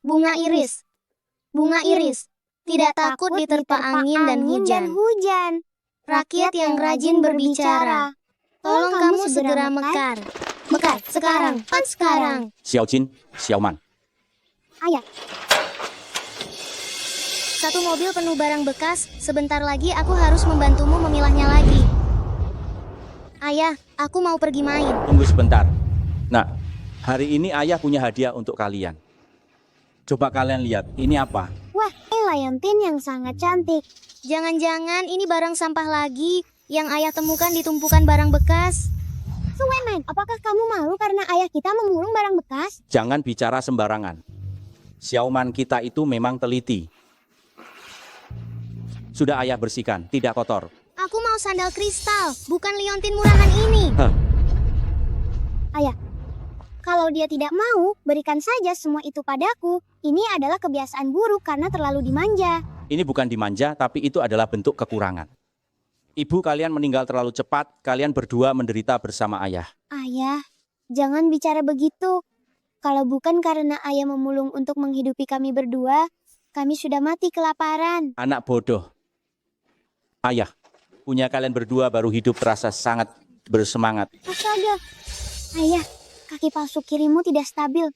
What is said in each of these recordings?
Bunga iris. Bunga iris. Tidak takut diterpa angin dan hujan. Rakyat yang rajin berbicara. Tolong kamu segera mekar. Mekar, sekarang, sekarang. Xiao Jin, Xiao Man. Ayah, Satu mobil penuh barang bekas, sebentar lagi aku harus membantumu memilahnya lagi. Ayah, aku mau pergi main. Tunggu sebentar. Nah, hari ini ayah punya hadiah untuk kalian. Coba kalian lihat, ini apa? wah, ini Liontin yang sangat cantik. Jangan-jangan ini barang sampah lagi yang ayah temukan di tumpukan barang bekas. Sueman, apakah kamu malu karena ayah kita memulung barang bekas? Jangan bicara sembarangan. Xiao Man kita itu memang teliti. Sudah ayah bersihkan, tidak kotor. Aku mau sandal kristal, bukan liontin murahan ini. Ayah, kalau dia tidak mau, berikan saja semua itu padaku. Ini adalah kebiasaan buruk karena terlalu dimanja. Ini bukan dimanja, tapi itu adalah bentuk kekurangan. Ibu kalian meninggal terlalu cepat, kalian berdua menderita bersama ayah. Ayah, jangan bicara begitu. Kalau bukan karena ayah memulung untuk menghidupi kami berdua, kami sudah mati kelaparan. Anak bodoh. Ayah, punya kalian berdua baru hidup terasa sangat bersemangat. Astaga. Ayah, kaki palsu kirimu tidak stabil.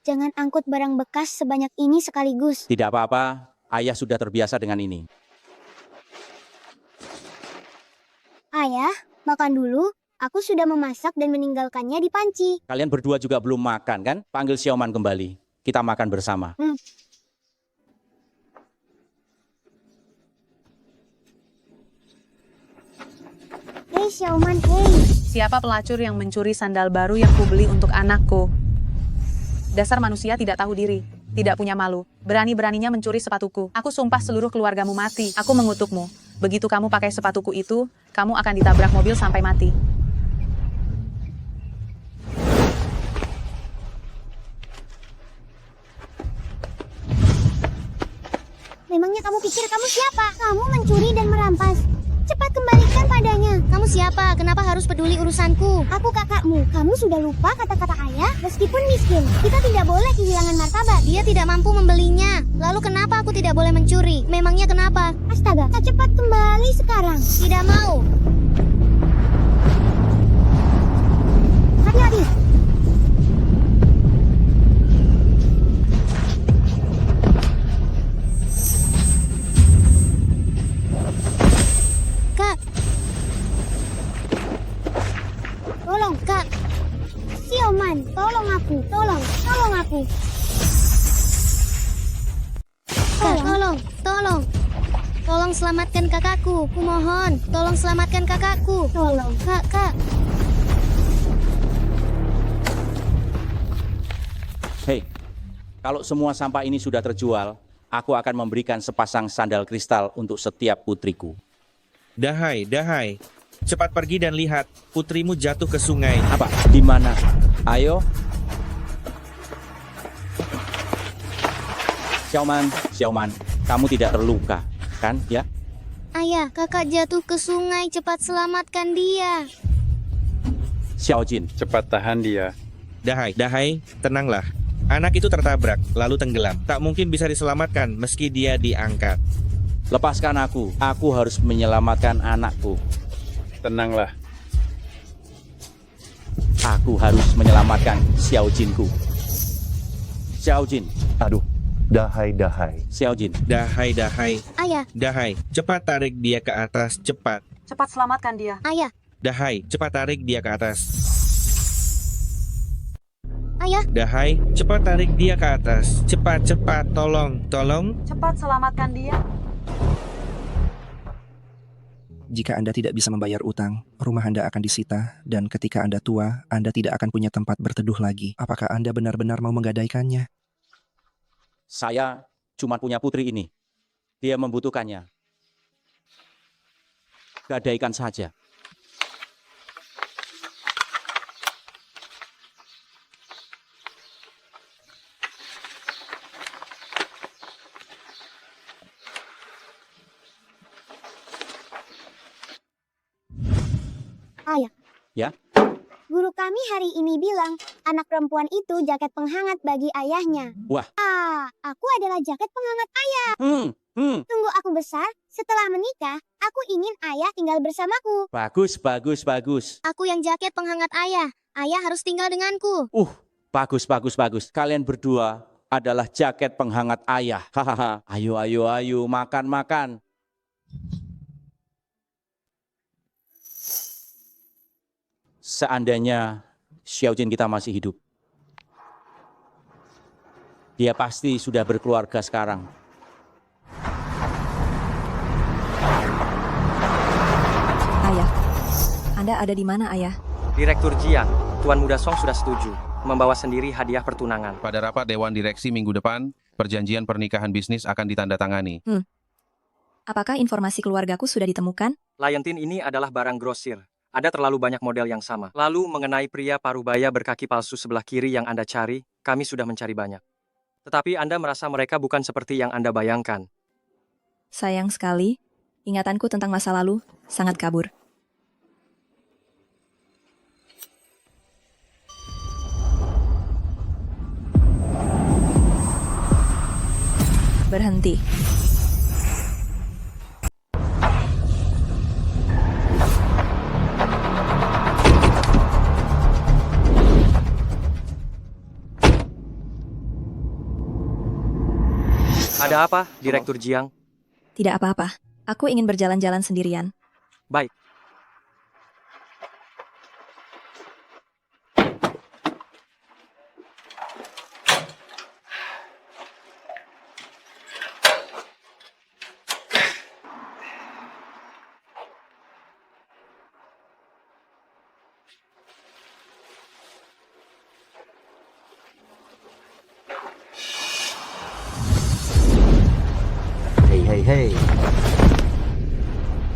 Jangan angkut barang bekas sebanyak ini sekaligus. Tidak apa-apa, ayah sudah terbiasa dengan ini. Ayah, makan dulu. Aku sudah memasak dan meninggalkannya di panci. Kalian berdua juga belum makan kan? Panggil Xiao Man kembali. Kita makan bersama. Hei Xiaoman, hei. Siapa pelacur yang mencuri sandal baru yang kubeli untuk anakku? Dasar manusia tidak tahu diri, tidak punya malu. Berani-beraninya mencuri sepatuku. Aku sumpah seluruh keluargamu mati. Aku mengutukmu. Begitu kamu pakai sepatuku itu, kamu akan ditabrak mobil sampai mati. Memangnya kamu pikir kamu siapa? Kamu mencuri dan merampas. Cepat kembalikan padanya. Kamu siapa? Kenapa harus peduli urusanku? Aku kakakmu. Kamu sudah lupa kata-kata ayah? Meskipun miskin, kita tidak boleh kehilangan martabat. Dia tidak mampu membelinya. Lalu kenapa aku tidak boleh mencuri? Memangnya kenapa? Astaga, tak cepat kembali sekarang. Tidak mau. Hati-hati. Kak, Tolong, Kak, Xiaoman, tolong aku. Tolong aku. Kak, tolong. Tolong selamatkan kakakku. Kumohon, tolong selamatkan kakakku. Tolong. Kak. Hei, kalau semua sampah ini sudah terjual, aku akan memberikan sepasang sandal kristal untuk setiap putriku. Dahai, cepat pergi dan lihat, putrimu jatuh ke sungai. Apa? Di mana? Ayo. Xiao Man, kamu tidak terluka, kan? Ya? Ayah, kakak jatuh ke sungai. Cepat selamatkan dia. Xiao Jin, Cepat tahan dia. Dahai, tenanglah. Anak itu tertabrak, lalu tenggelam. Tak mungkin bisa diselamatkan meski dia diangkat. lepaskan aku. Aku harus menyelamatkan anakku. Tenanglah. Aku harus menyelamatkan Xiao Jinku. Xiao Jin, Aduh, dahai. Xiao Jin. Dahai. Ayah, Dahai, cepat tarik dia ke atas, cepat. Cepat selamatkan dia. ayah, Dahai, cepat tarik dia ke atas. ayah. Dahai, cepat tarik dia ke atas. Cepat, tolong. Cepat selamatkan dia. Jika Anda tidak bisa membayar utang, rumah Anda akan disita, dan ketika Anda tua, Anda tidak akan punya tempat berteduh lagi. Apakah Anda benar-benar mau menggadaikannya? Saya cuma punya putri ini. Dia membutuhkannya. Gadaikan saja. Ayah. Ya? Guru kami hari ini bilang, anak perempuan itu jaket penghangat bagi ayahnya. Wah. Aku adalah jaket penghangat ayah. Tunggu aku besar, setelah menikah, aku ingin ayah tinggal bersamaku. Bagus, bagus, bagus. Aku yang jaket penghangat ayah. Ayah harus tinggal denganku. Bagus, bagus, bagus. Kalian berdua adalah jaket penghangat ayah. Hahaha. Ayo, ayo, ayo, makan, makan. Seandainya Xiaojin kita masih hidup, dia pasti sudah berkeluarga sekarang. Ayah, Anda ada di mana, Ayah? Direktur Jiang, Tuan Muda Song sudah setuju membawa sendiri hadiah pertunangan. Pada rapat Dewan Direksi minggu depan, perjanjian pernikahan bisnis akan ditandatangani. Apakah informasi keluargaku sudah ditemukan? Liontin ini adalah barang grosir. Ada terlalu banyak model yang sama. Lalu mengenai pria parubaya berkaki palsu sebelah kiri yang Anda cari, kami sudah mencari banyak. Tetapi Anda merasa mereka bukan seperti yang Anda bayangkan. Sayang sekali, ingatanku tentang masa lalu sangat kabur. Berhenti. Ada apa, Direktur Jiang? Tidak apa-apa. Aku ingin berjalan-jalan sendirian. Baik. Hei,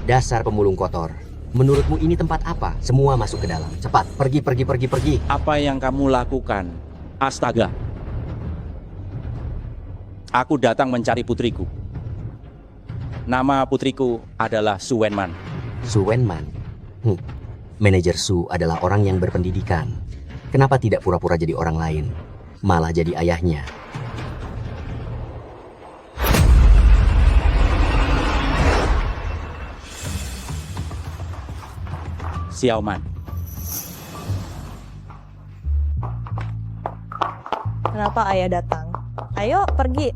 dasar pemulung kotor. Menurutmu ini tempat apa? Semua masuk ke dalam. Cepat, pergi. Apa yang kamu lakukan? Astaga. Aku datang mencari putriku. Nama putriku adalah Su Wenman. Su Wenman? Manajer Su adalah orang yang berpendidikan. Kenapa tidak pura-pura jadi orang lain? Malah jadi ayahnya. Xiaoman. Kenapa ayah datang? Ayo pergi.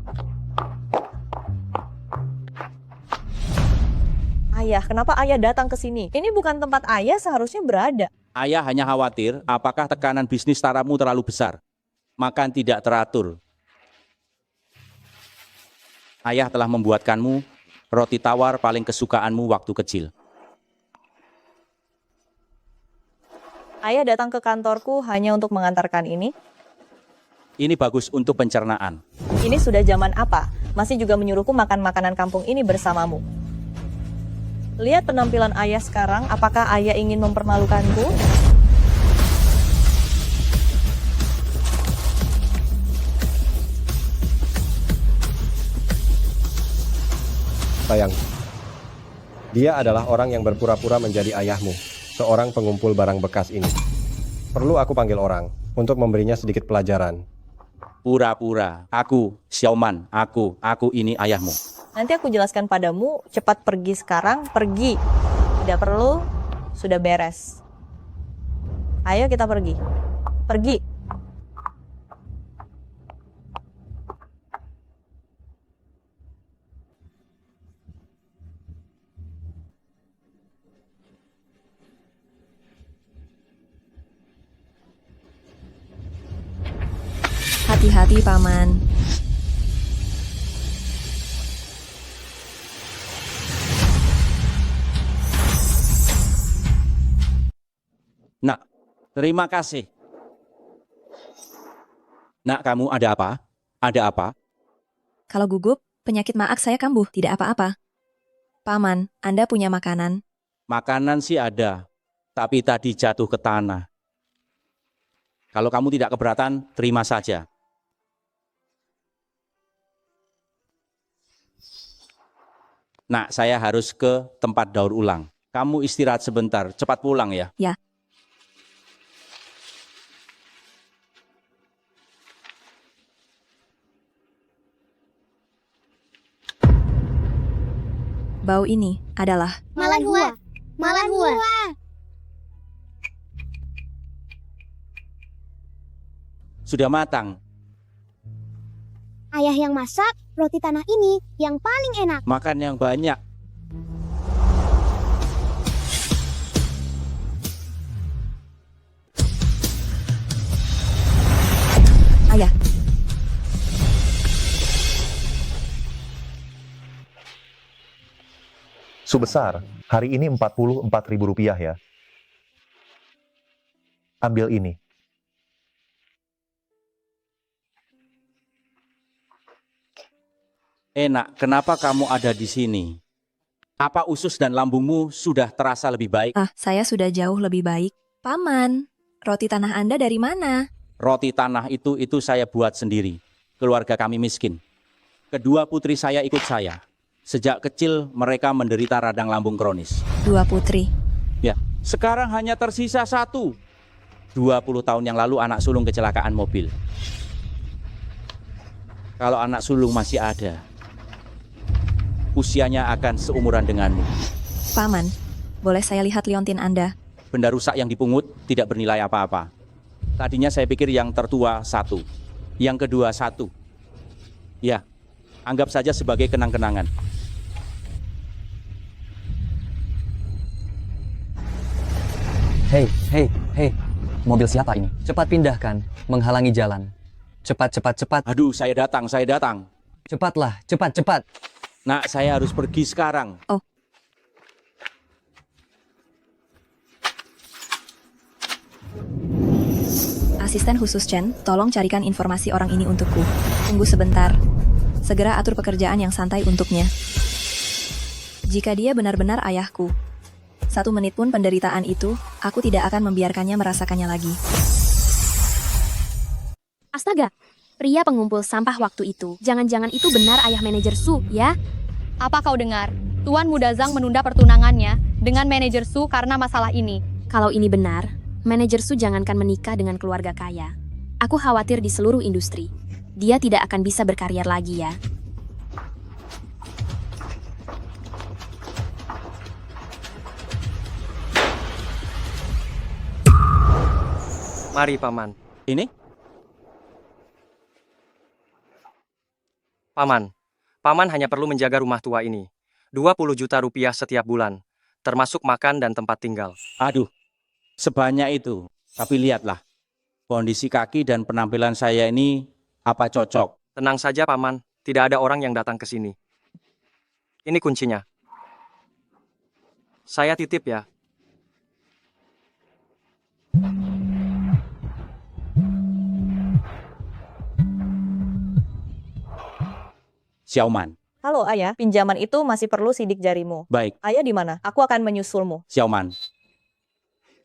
Ayah, kenapa ayah datang ke sini? Ini bukan tempat ayah seharusnya berada. Ayah hanya khawatir apakah tekanan bisnis taramu terlalu besar. Makan tidak teratur. Ayah telah membuatkanmu roti tawar paling kesukaanmu waktu kecil. Ayah datang ke kantorku hanya untuk mengantarkan ini. Ini bagus untuk pencernaan. Ini sudah zaman apa? Masih juga menyuruhku makan makanan kampung ini bersamamu. Lihat penampilan ayah sekarang, apakah ayah ingin mempermalukanku? Sayang, dia adalah orang yang berpura-pura menjadi ayahmu. Seorang pengumpul barang bekas ini. Perlu aku panggil orang untuk memberinya sedikit pelajaran. Pura-pura. Aku, Xiaoman. Aku ini ayahmu. Nanti aku jelaskan padamu, cepat pergi sekarang, pergi. Tidak perlu, sudah beres. Ayo kita pergi. Pergi. Hati-hati, Paman. Nak, terima kasih. Nak, kamu ada apa? Ada apa? Kalau gugup, penyakit maag saya kambuh, tidak apa-apa. Paman, Anda punya makanan? Makanan sih ada, tapi tadi jatuh ke tanah. Kalau kamu tidak keberatan, terima saja. Nak, saya harus ke tempat daur ulang. Kamu istirahat sebentar, cepat pulang ya. Ya. Bau ini adalah Malanhua. Malanhua. Sudah matang. Ayah yang masak roti tanah ini yang paling enak. Makan yang banyak. ayah. Subesar, hari ini Rp44.000 ya. Ambil ini. Enak, kenapa kamu ada di sini? Apa usus dan lambungmu sudah terasa lebih baik? Ah, saya sudah jauh lebih baik. Paman, roti tanah Anda dari mana? Roti tanah itu saya buat sendiri. Keluarga kami miskin. Kedua putri saya ikut saya. Sejak kecil mereka menderita radang lambung kronis. 2 putri. Ya, sekarang hanya tersisa 1. 20 tahun yang lalu anak sulung kecelakaan mobil. Kalau anak sulung masih ada, usianya akan seumuran denganmu. Paman, boleh saya lihat liontin Anda? Benda rusak yang dipungut tidak bernilai apa-apa. Tadinya saya pikir yang tertua 1, yang kedua 1. Ya, anggap saja sebagai kenang-kenangan. Hei, mobil siapa ini? Cepat pindahkan, menghalangi jalan. Cepat. Aduh, saya datang. Cepatlah, cepat. Nak, saya harus pergi sekarang. Oh. Asisten khusus Chen, tolong carikan informasi orang ini untukku. Tunggu sebentar. Segera atur pekerjaan yang santai untuknya. Jika dia benar-benar ayahku, 1 menit pun penderitaan itu, aku tidak akan membiarkannya merasakannya lagi. Astaga, pria pengumpul sampah waktu itu. Jangan-jangan itu benar ayah manajer Su, ya? Apa kau dengar? Tuan Muda Zhang menunda pertunangannya dengan manajer Su karena masalah ini. Kalau ini benar, manajer Su jangankan menikah dengan keluarga kaya. Aku khawatir di seluruh industri. Dia tidak akan bisa berkarir lagi ya. Mari, Paman. Ini? Paman hanya perlu menjaga rumah tua ini. 20 juta rupiah setiap bulan, termasuk makan dan tempat tinggal. Aduh, sebanyak itu. Tapi lihatlah, kondisi kaki dan penampilan saya ini apa cocok? Tenang saja, Paman. Tidak ada orang yang datang ke sini. Ini kuncinya. Saya titip ya. Xiaoman. Halo ayah, pinjaman itu masih perlu sidik jarimu. Baik. Ayah di mana? Aku akan menyusulmu. Xiaoman.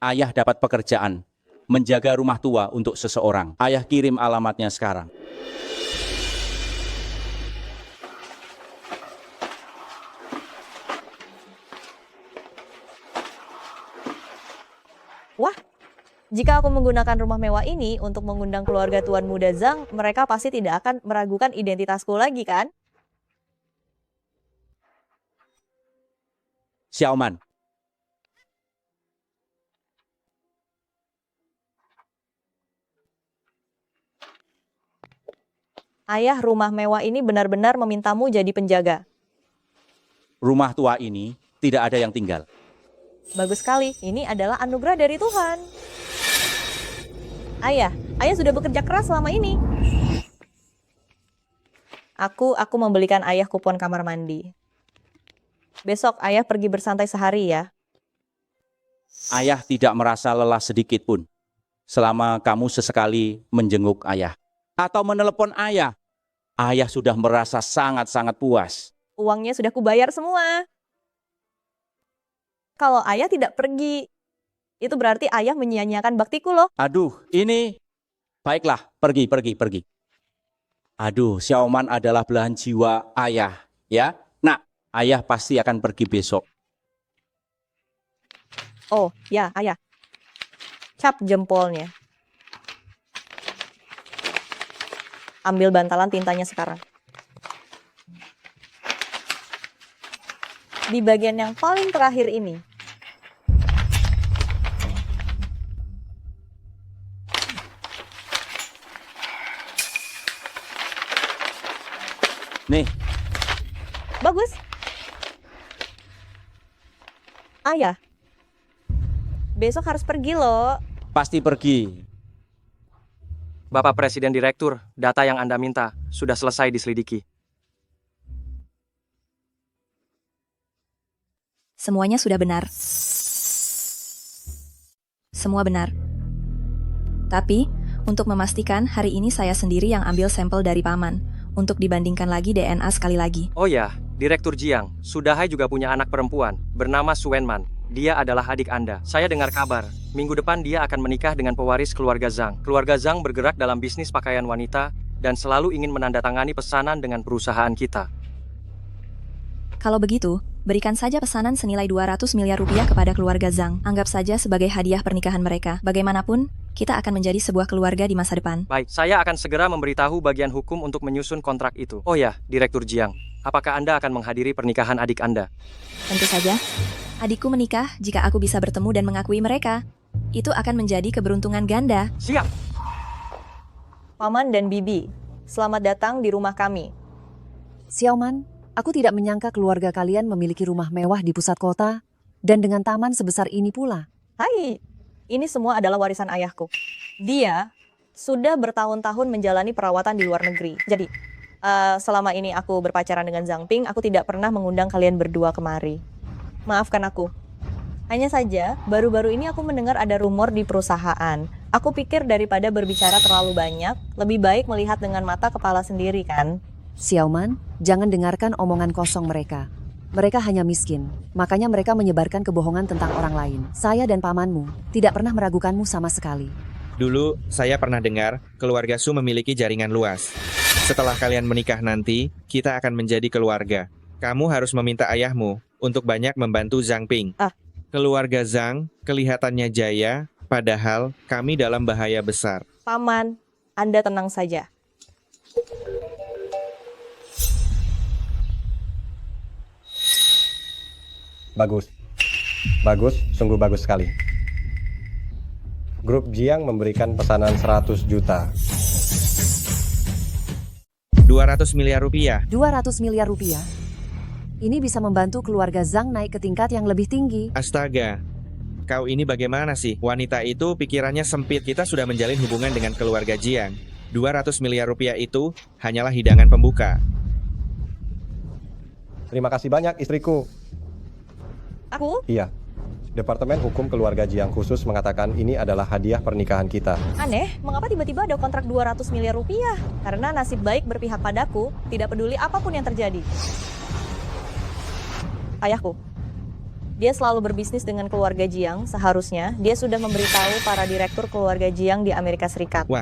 Ayah dapat pekerjaan. Menjaga rumah tua untuk seseorang. Ayah kirim alamatnya sekarang. Wah, jika aku menggunakan rumah mewah ini untuk mengundang keluarga Tuan Muda Zhang, mereka pasti tidak akan meragukan identitasku lagi kan? Xiaoman. Ayah, rumah mewah ini benar-benar memintamu jadi penjaga. Rumah tua ini tidak ada yang tinggal. Bagus sekali, ini adalah anugerah dari Tuhan. Ayah sudah bekerja keras selama ini. Aku membelikan ayah kupon kamar mandi. Besok ayah pergi bersantai sehari ya. Ayah tidak merasa lelah sedikit pun selama kamu sesekali menjenguk ayah atau menelepon ayah. Ayah sudah merasa sangat-sangat puas. Uangnya sudah kubayar semua. Kalau ayah tidak pergi, itu berarti ayah menyia-nyiakan baktiku loh. Aduh, ini. Baiklah, pergi. Aduh, Xiaoman adalah belahan jiwa ayah, ya. Nah, ayah pasti akan pergi besok. Oh, ya, ayah. Cap jempolnya. Ambil bantalan tintanya sekarang. di bagian yang paling terakhir ini. Nih, Bagus. Ayah, besok harus pergi loh. pasti pergi. Bapak Presiden Direktur, data yang Anda minta sudah selesai diselidiki. Semuanya sudah benar. Semua benar. Tapi, untuk memastikan, hari ini saya sendiri yang ambil sampel dari paman, untuk dibandingkan lagi DNA sekali lagi. Oh ya, Direktur Jiang, Sudahai juga punya anak perempuan, bernama Su Wenman. Dia adalah adik Anda. Saya dengar kabar, minggu depan dia akan menikah dengan pewaris keluarga Zhang. Keluarga Zhang bergerak dalam bisnis pakaian wanita, dan selalu ingin menandatangani pesanan dengan perusahaan kita. Kalau begitu, berikan saja pesanan senilai 200 miliar rupiah kepada keluarga Zhang. Anggap saja sebagai hadiah pernikahan mereka. Bagaimanapun, kita akan menjadi sebuah keluarga di masa depan. Baik, saya akan segera memberitahu bagian hukum untuk menyusun kontrak itu. Oh ya, Direktur Jiang, apakah Anda akan menghadiri pernikahan adik Anda? Tentu saja. Adikku menikah jika aku bisa bertemu dan mengakui mereka. Itu akan menjadi keberuntungan ganda. Siap! Paman dan Bibi, selamat datang di rumah kami. Xiaoman, aku tidak menyangka keluarga kalian memiliki rumah mewah di pusat kota, dan dengan taman sebesar ini pula. Hai, ini semua adalah warisan ayahku. Dia sudah bertahun-tahun menjalani perawatan di luar negeri. Jadi, selama ini aku berpacaran dengan Zhang Ping, aku tidak pernah mengundang kalian berdua kemari. Maafkan aku. Hanya saja, baru-baru ini aku mendengar ada rumor di perusahaan. Aku pikir daripada berbicara terlalu banyak, lebih baik melihat dengan mata kepala sendiri kan? Xiaoman, jangan dengarkan omongan kosong mereka. Mereka hanya miskin, makanya mereka menyebarkan kebohongan tentang orang lain. Saya dan pamanmu tidak pernah meragukanmu sama sekali. Dulu, saya pernah dengar keluarga Su memiliki jaringan luas. Setelah kalian menikah nanti, kita akan menjadi keluarga. Kamu harus meminta ayahmu untuk banyak membantu Zhang Ping. Keluarga Zhang kelihatannya jaya, padahal kami dalam bahaya besar. Paman, Anda tenang saja. Bagus. Bagus, sungguh bagus sekali. Grup Jiang memberikan pesanan 100 juta. 200 miliar rupiah. 200 miliar rupiah? Ini bisa membantu keluarga Zhang naik ke tingkat yang lebih tinggi. Astaga, kau ini bagaimana sih? Wanita itu pikirannya sempit. Kita sudah menjalin hubungan dengan keluarga Jiang. 200 miliar rupiah itu hanyalah hidangan pembuka. Terima kasih banyak istriku. Aku? Iya. Departemen Hukum Keluarga Jiang khusus mengatakan ini adalah hadiah pernikahan kita. Aneh, mengapa tiba-tiba ada kontrak 200 miliar rupiah? Karena nasib baik berpihak padaku, tidak peduli apapun yang terjadi. Ayahku, dia selalu berbisnis dengan keluarga Jiang, seharusnya dia sudah memberitahu para direktur keluarga Jiang di Amerika Serikat. Wah.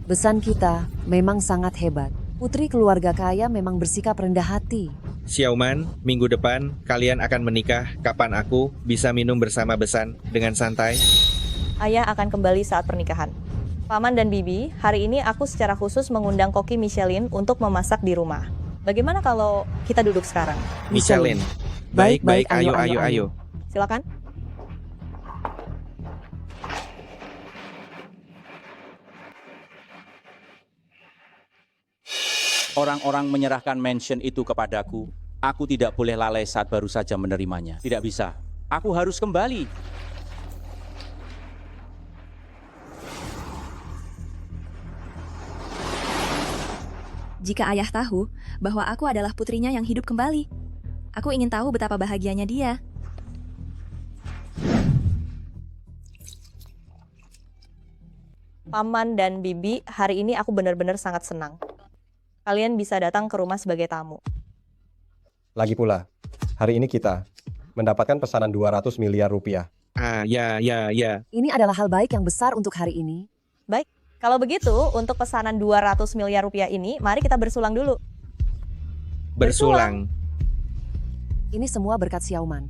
Besan kita memang sangat hebat. Putri keluarga kaya memang bersikap rendah hati. Xiaoman, minggu depan kalian akan menikah. Kapan aku bisa minum bersama Besan dengan santai? Ayah akan kembali saat pernikahan. Paman dan Bibi, hari ini aku secara khusus mengundang Koki Michelin untuk memasak di rumah. Bagaimana kalau kita duduk sekarang? Michelin. Baik, ayo. Silakan. Orang-orang menyerahkan mansion itu kepadaku. Aku tidak boleh lalai saat baru saja menerimanya. Tidak bisa. Aku harus kembali. Jika ayah tahu bahwa aku adalah putrinya yang hidup kembali, aku ingin tahu betapa bahagianya dia. Paman dan Bibi, hari ini aku benar-benar sangat senang. Kalian bisa datang ke rumah sebagai tamu. Lagi pula, hari ini kita mendapatkan pesanan 200 miliar rupiah. Ya. Ini adalah hal baik yang besar untuk hari ini. Baik, kalau begitu untuk pesanan 200 miliar rupiah ini, mari kita bersulang dulu. Bersulang. Ini semua berkat Xiaoman.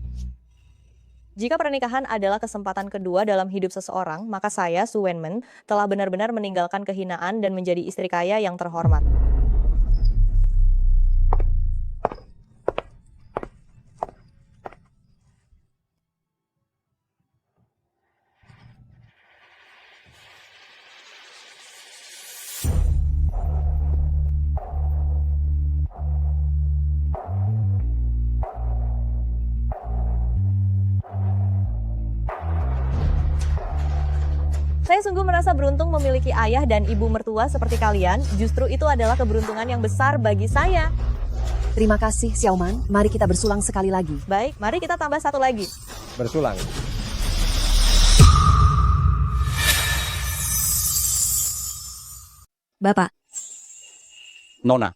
Jika pernikahan adalah kesempatan kedua dalam hidup seseorang, maka saya, Su Wenman, telah benar-benar meninggalkan kehinaan dan menjadi istri kaya yang terhormat. sungguh merasa beruntung memiliki ayah dan ibu mertua seperti kalian. Justru itu adalah keberuntungan yang besar bagi saya. Terima kasih, Xiaoman. Mari kita bersulang sekali lagi. Baik, mari kita tambah satu lagi. Bersulang. Bapak, Nona,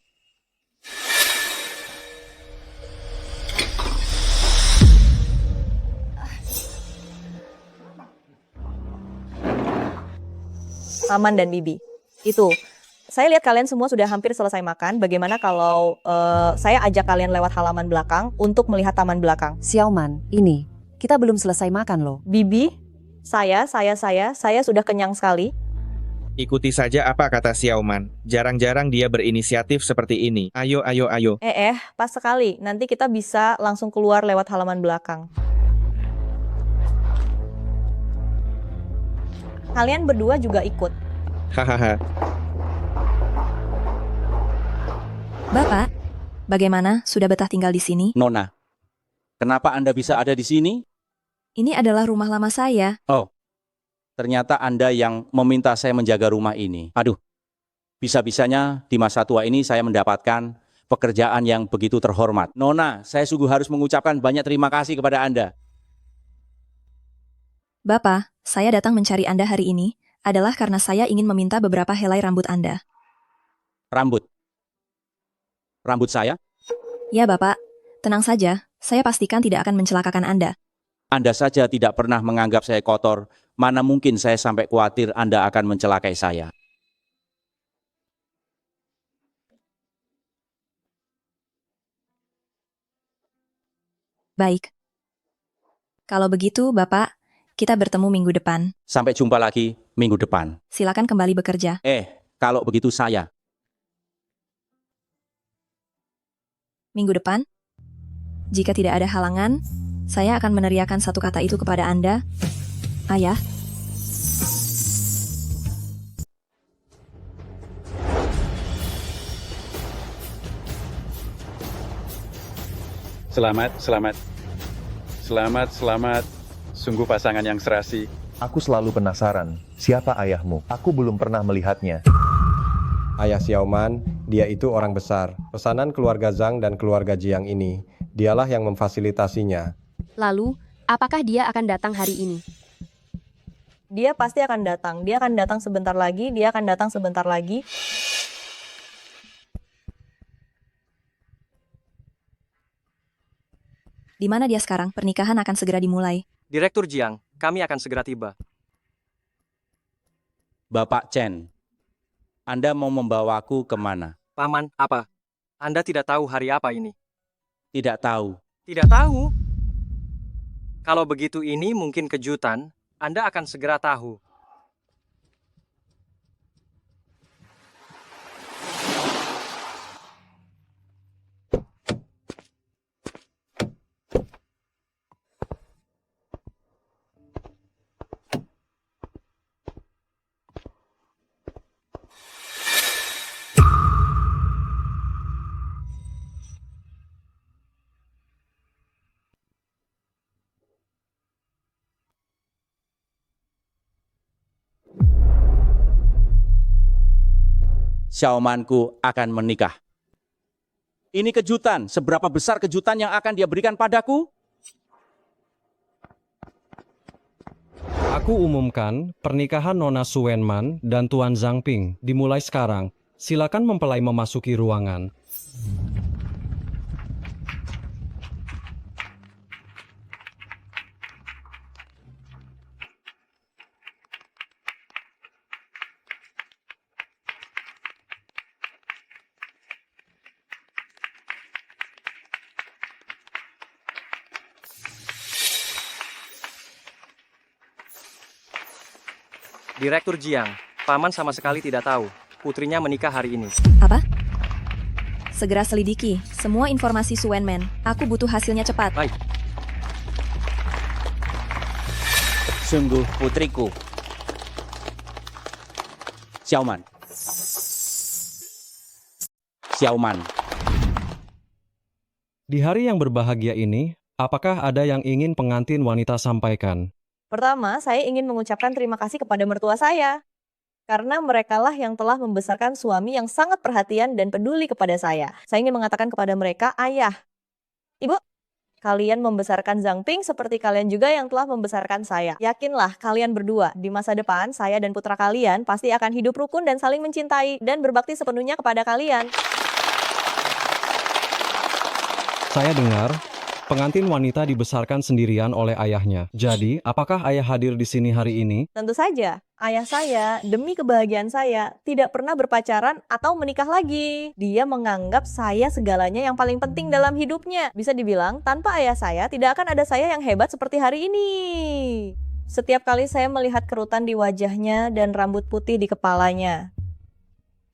Paman dan Bibi. Itu, saya lihat kalian semua sudah hampir selesai makan. Bagaimana kalau saya ajak kalian lewat halaman belakang untuk melihat taman belakang? Xiaoman, ini, kita belum selesai makan loh. Bibi, saya sudah kenyang sekali. Ikuti saja apa kata Xiaoman. Jarang-jarang dia berinisiatif seperti ini. Ayo, ayo, ayo. Pas sekali. Nanti kita bisa langsung keluar lewat halaman belakang. Kalian berdua juga ikut. Hahaha. Bapak, bagaimana? Sudah betah tinggal di sini? Nona, kenapa Anda bisa ada di sini? Ini adalah rumah lama saya. Oh, ternyata Anda yang meminta saya menjaga rumah ini. Aduh, bisa-bisanya di masa tua ini saya mendapatkan pekerjaan yang begitu terhormat. Nona, saya sungguh harus mengucapkan banyak terima kasih kepada Anda. Bapak, saya datang mencari Anda hari ini adalah karena saya ingin meminta beberapa helai rambut Anda. Rambut? Rambut saya? Ya, Bapak. Tenang saja, saya pastikan tidak akan mencelakakan Anda. Anda saja tidak pernah menganggap saya kotor. Mana mungkin saya sampai khawatir Anda akan mencelakai saya. Baik. Kalau begitu, Bapak, kita bertemu minggu depan. Sampai jumpa lagi minggu depan. Silakan kembali bekerja. Kalau begitu saya. Minggu depan? Jika tidak ada halangan, saya akan meneriakkan satu kata itu kepada Anda. Ayah. Selamat, selamat. Selamat, selamat. Sungguh pasangan yang serasi. Aku selalu penasaran, siapa ayahmu? Aku belum pernah melihatnya. Ayah Xiaoman, dia itu orang besar. Pesanan keluarga Zhang dan keluarga Jiang ini, dialah yang memfasilitasinya. Lalu, apakah dia akan datang hari ini? Dia pasti akan datang. Dia akan datang sebentar lagi. Dia akan datang sebentar lagi. Di mana dia sekarang? Pernikahan akan segera dimulai. Direktur Jiang, kami akan segera tiba. Bapak Chen, Anda mau membawaku kemana? Paman, apa? Anda tidak tahu hari apa ini? Tidak tahu. Tidak tahu? Kalau begitu ini mungkin kejutan, Anda akan segera tahu. Xiaomanku akan menikah. Ini kejutan. Seberapa besar kejutan yang akan dia berikan padaku? Aku umumkan pernikahan Nona Su Wenman dan Tuan Zhang Ping dimulai sekarang. Silakan mempelai memasuki ruangan. Direktur Jiang, Paman sama sekali tidak tahu. Putrinya menikah hari ini. Apa? Segera selidiki semua informasi Su Wenman. Aku butuh hasilnya cepat. Baik. Sungguh putriku. Xiaoman. Xiaoman. Di hari yang berbahagia ini, apakah ada yang ingin pengantin wanita sampaikan? Pertama, saya ingin mengucapkan terima kasih kepada mertua saya. Karena merekalah yang telah membesarkan suami yang sangat perhatian dan peduli kepada saya. Saya ingin mengatakan kepada mereka, Ayah, Ibu, kalian membesarkan Zhang Ping seperti kalian juga yang telah membesarkan saya. Yakinlah kalian berdua, di masa depan saya dan putra kalian pasti akan hidup rukun dan saling mencintai dan berbakti sepenuhnya kepada kalian. Saya dengar pengantin wanita dibesarkan sendirian oleh ayahnya. Jadi, apakah ayah hadir di sini hari ini? Tentu saja, ayah saya demi kebahagiaan saya tidak pernah berpacaran atau menikah lagi. Dia menganggap saya segalanya yang paling penting dalam hidupnya. Bisa dibilang, tanpa ayah saya tidak akan ada saya yang hebat seperti hari ini. Setiap kali saya melihat kerutan di wajahnya dan rambut putih di kepalanya,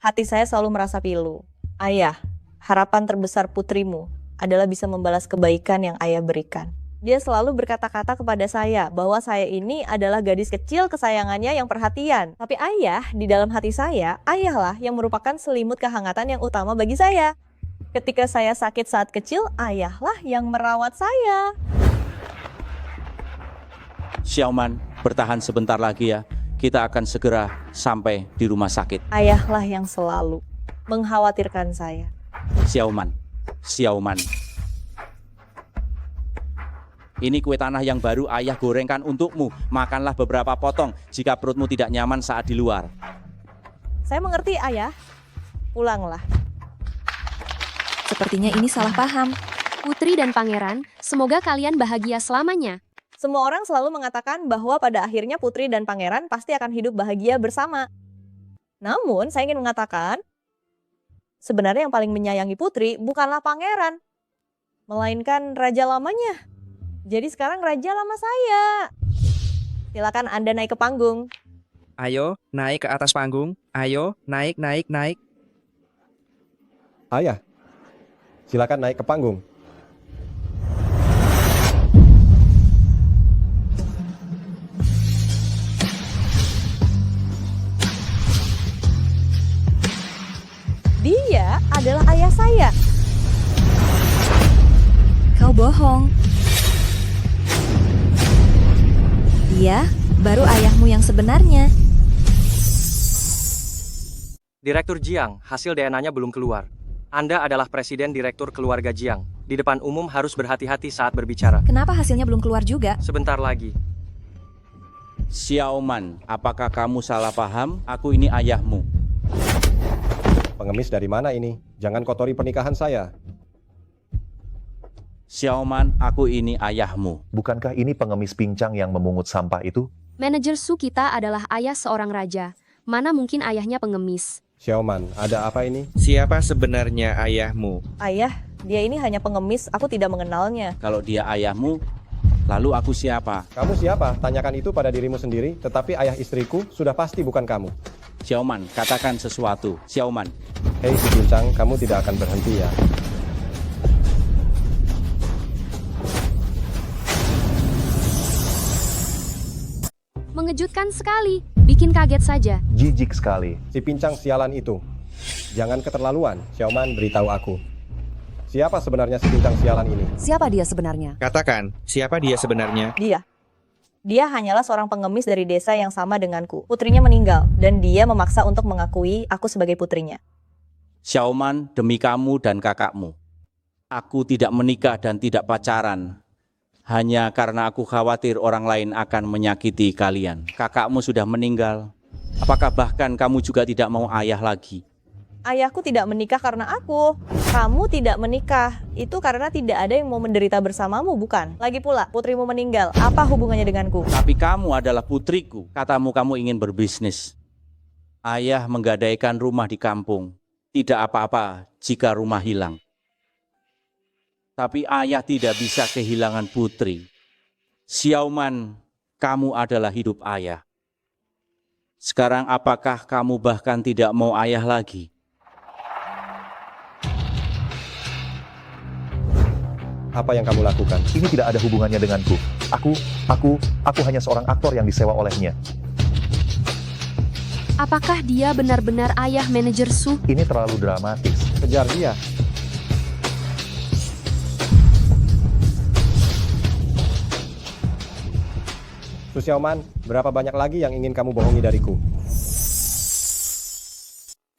hati saya selalu merasa pilu. Ayah, harapan terbesar putrimu adalah bisa membalas kebaikan yang ayah berikan. Dia selalu berkata-kata kepada saya bahwa saya ini adalah gadis kecil kesayangannya yang perhatian. Tapi ayah, di dalam hati saya, ayahlah yang merupakan selimut kehangatan yang utama bagi saya. Ketika saya sakit saat kecil, ayahlah yang merawat saya. Xiaoman, bertahan sebentar lagi ya. Kita akan segera sampai di rumah sakit. Ayahlah yang selalu mengkhawatirkan saya. Xiaoman. Ini kue tanah yang baru ayah gorengkan untukmu. Makanlah beberapa potong jika perutmu tidak nyaman saat di luar. Saya mengerti, ayah. Pulanglah. Sepertinya ini salah paham. Putri dan pangeran, semoga kalian bahagia selamanya. Semua orang selalu mengatakan bahwa pada akhirnya putri dan pangeran pasti akan hidup bahagia bersama. Namun, saya ingin mengatakan, sebenarnya yang paling menyayangi putri bukanlah pangeran, melainkan raja lamanya. Jadi sekarang raja lama saya. Silakan Anda naik ke panggung. Ayo, naik ke atas panggung. Ayo, naik. Ayah, silakan naik ke panggung. Dia adalah ayah saya. Kau bohong. Dia baru ayahmu yang sebenarnya. Direktur Jiang, hasil DNA-nya belum keluar. Anda adalah presiden direktur keluarga Jiang. Di depan umum harus berhati-hati saat berbicara. Kenapa hasilnya belum keluar juga? Sebentar lagi. Xiaoman, apakah kamu salah paham? Aku ini ayahmu. Pengemis dari mana ini? Jangan kotori pernikahan saya. Xiaoman, aku ini ayahmu. Bukankah ini pengemis pincang yang memungut sampah itu? Manajer Su kita adalah ayah seorang raja. Mana mungkin ayahnya pengemis? Xiaoman, ada apa ini? Siapa sebenarnya ayahmu? Ayah, dia ini hanya pengemis, aku tidak mengenalnya. Kalau dia ayahmu, lalu aku siapa? Kamu siapa? Tanyakan itu pada dirimu sendiri, tetapi ayah istriku sudah pasti bukan kamu. Xiaoman, katakan sesuatu. Xiaoman. Hei si pincang, kamu tidak akan berhenti ya. Mengejutkan sekali, bikin kaget saja. Jijik sekali. Si pincang sialan itu. Jangan keterlaluan, Xiaoman, beritahu aku. Siapa sebenarnya si pincang sialan ini? Siapa dia sebenarnya? Katakan, siapa dia sebenarnya? Dia hanyalah seorang pengemis dari desa yang sama denganku. Putrinya meninggal, dan dia memaksa untuk mengakui aku sebagai putrinya. Xiaoman, demi kamu dan kakakmu. Aku tidak menikah dan tidak pacaran. Hanya karena aku khawatir orang lain akan menyakiti kalian. Kakakmu sudah meninggal. Apakah bahkan kamu juga tidak mau ayah lagi? Ayahku tidak menikah karena aku. Kamu tidak menikah. Itu karena tidak ada yang mau menderita bersamamu, bukan? Lagi pula, putrimu meninggal. Apa hubungannya denganku? Tapi kamu adalah putriku. Katamu kamu ingin berbisnis. Ayah menggadaikan rumah di kampung. Tidak apa-apa jika rumah hilang. Tapi ayah tidak bisa kehilangan putri. Xiaoman, kamu adalah hidup ayah. Sekarang apakah kamu bahkan tidak mau ayah lagi? Apa yang kamu lakukan? Ini tidak ada hubungannya denganku. Aku hanya seorang aktor yang disewa olehnya. Apakah dia benar-benar ayah manajer Su? Ini terlalu dramatis. Kejar dia. Su Xiaoman, berapa banyak lagi yang ingin kamu bohongi dariku?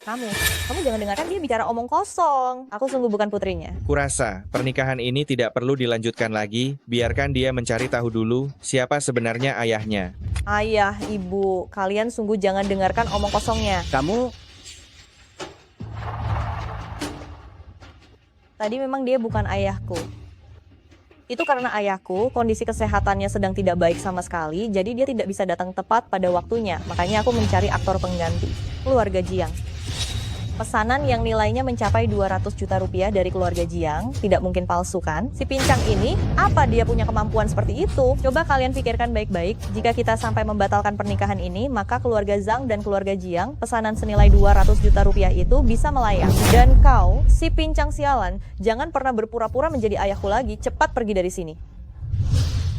Kamu jangan dengarkan dia bicara omong kosong. Aku sungguh bukan putrinya. Kurasa, pernikahan ini tidak perlu dilanjutkan lagi, biarkan dia mencari tahu dulu siapa sebenarnya ayahnya. Ayah, ibu, kalian sungguh jangan dengarkan omong kosongnya. Kamu Tadi memang dia bukan ayahku. Itu karena ayahku kondisi kesehatannya sedang tidak baik sama sekali, jadi dia tidak bisa datang tepat pada waktunya. Makanya aku mencari aktor pengganti, keluarga Jiang. Pesanan yang nilainya mencapai 200 juta rupiah dari keluarga Jiang, tidak mungkin palsu kan? Si pincang ini, apa dia punya kemampuan seperti itu? Coba kalian pikirkan baik-baik, jika kita sampai membatalkan pernikahan ini, maka keluarga Zhang dan keluarga Jiang, pesanan senilai 200 juta rupiah itu bisa melayang. Dan kau, si pincang sialan, jangan pernah berpura-pura menjadi ayahku lagi, cepat pergi dari sini.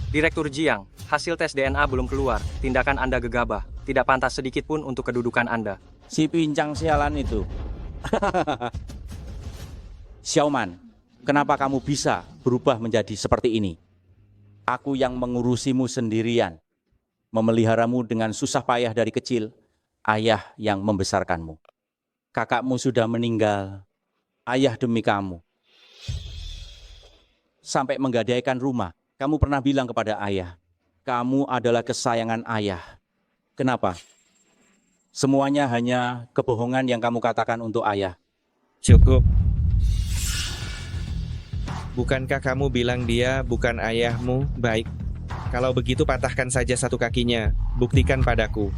Direktur Jiang, hasil tes DNA belum keluar, tindakan Anda gegabah, tidak pantas sedikit pun untuk kedudukan Anda. si pincang sialan itu. Xiaoman, kenapa kamu bisa berubah menjadi seperti ini? Aku yang mengurusimu sendirian, memeliharamu dengan susah payah dari kecil, ayah yang membesarkanmu. Kakakmu sudah meninggal, ayah demi kamu. Sampai menggadaikan rumah, kamu pernah bilang kepada ayah, kamu adalah kesayangan ayah. Kenapa? Semuanya hanya kebohongan yang kamu katakan untuk ayah. Cukup. Bukankah kamu bilang dia bukan ayahmu? Baik. Kalau begitu patahkan saja satu kakinya. Buktikan padaku.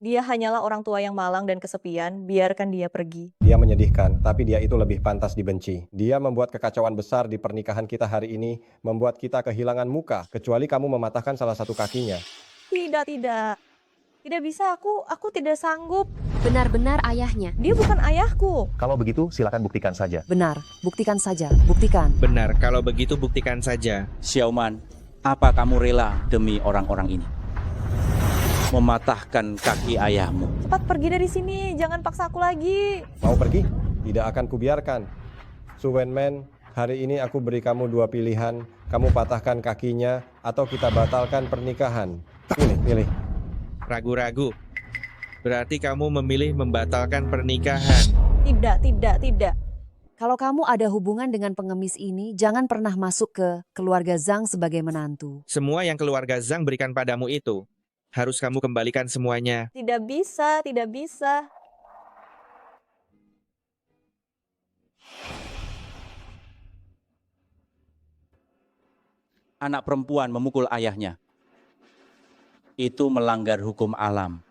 Dia hanyalah orang tua yang malang dan kesepian, biarkan dia pergi. Dia menyedihkan, tapi dia itu lebih pantas dibenci. Dia membuat kekacauan besar di pernikahan kita hari ini, membuat kita kehilangan muka, kecuali kamu mematahkan salah satu kakinya. Tidak bisa, aku tidak sanggup. Benar-benar ayahnya. Dia bukan ayahku. Kalau begitu, silakan buktikan saja. Benar, buktikan saja, buktikan. Benar, kalau begitu buktikan saja. Xiaoman, apa kamu rela demi orang-orang ini? Mematahkan kaki ayahmu. Cepat pergi dari sini, jangan paksa aku lagi. Mau pergi? Tidak akan kubiarkan. Su Wenman, hari ini aku beri kamu dua pilihan. Kamu patahkan kakinya, atau kita batalkan pernikahan. Pilih. Ragu-ragu. Berarti kamu memilih membatalkan pernikahan. Tidak. Kalau kamu ada hubungan dengan pengemis ini, jangan pernah masuk ke keluarga Zhang sebagai menantu. Semua yang keluarga Zhang berikan padamu itu, harus kamu kembalikan semuanya. Tidak bisa. Anak perempuan memukul ayahnya. Itu melanggar hukum alam.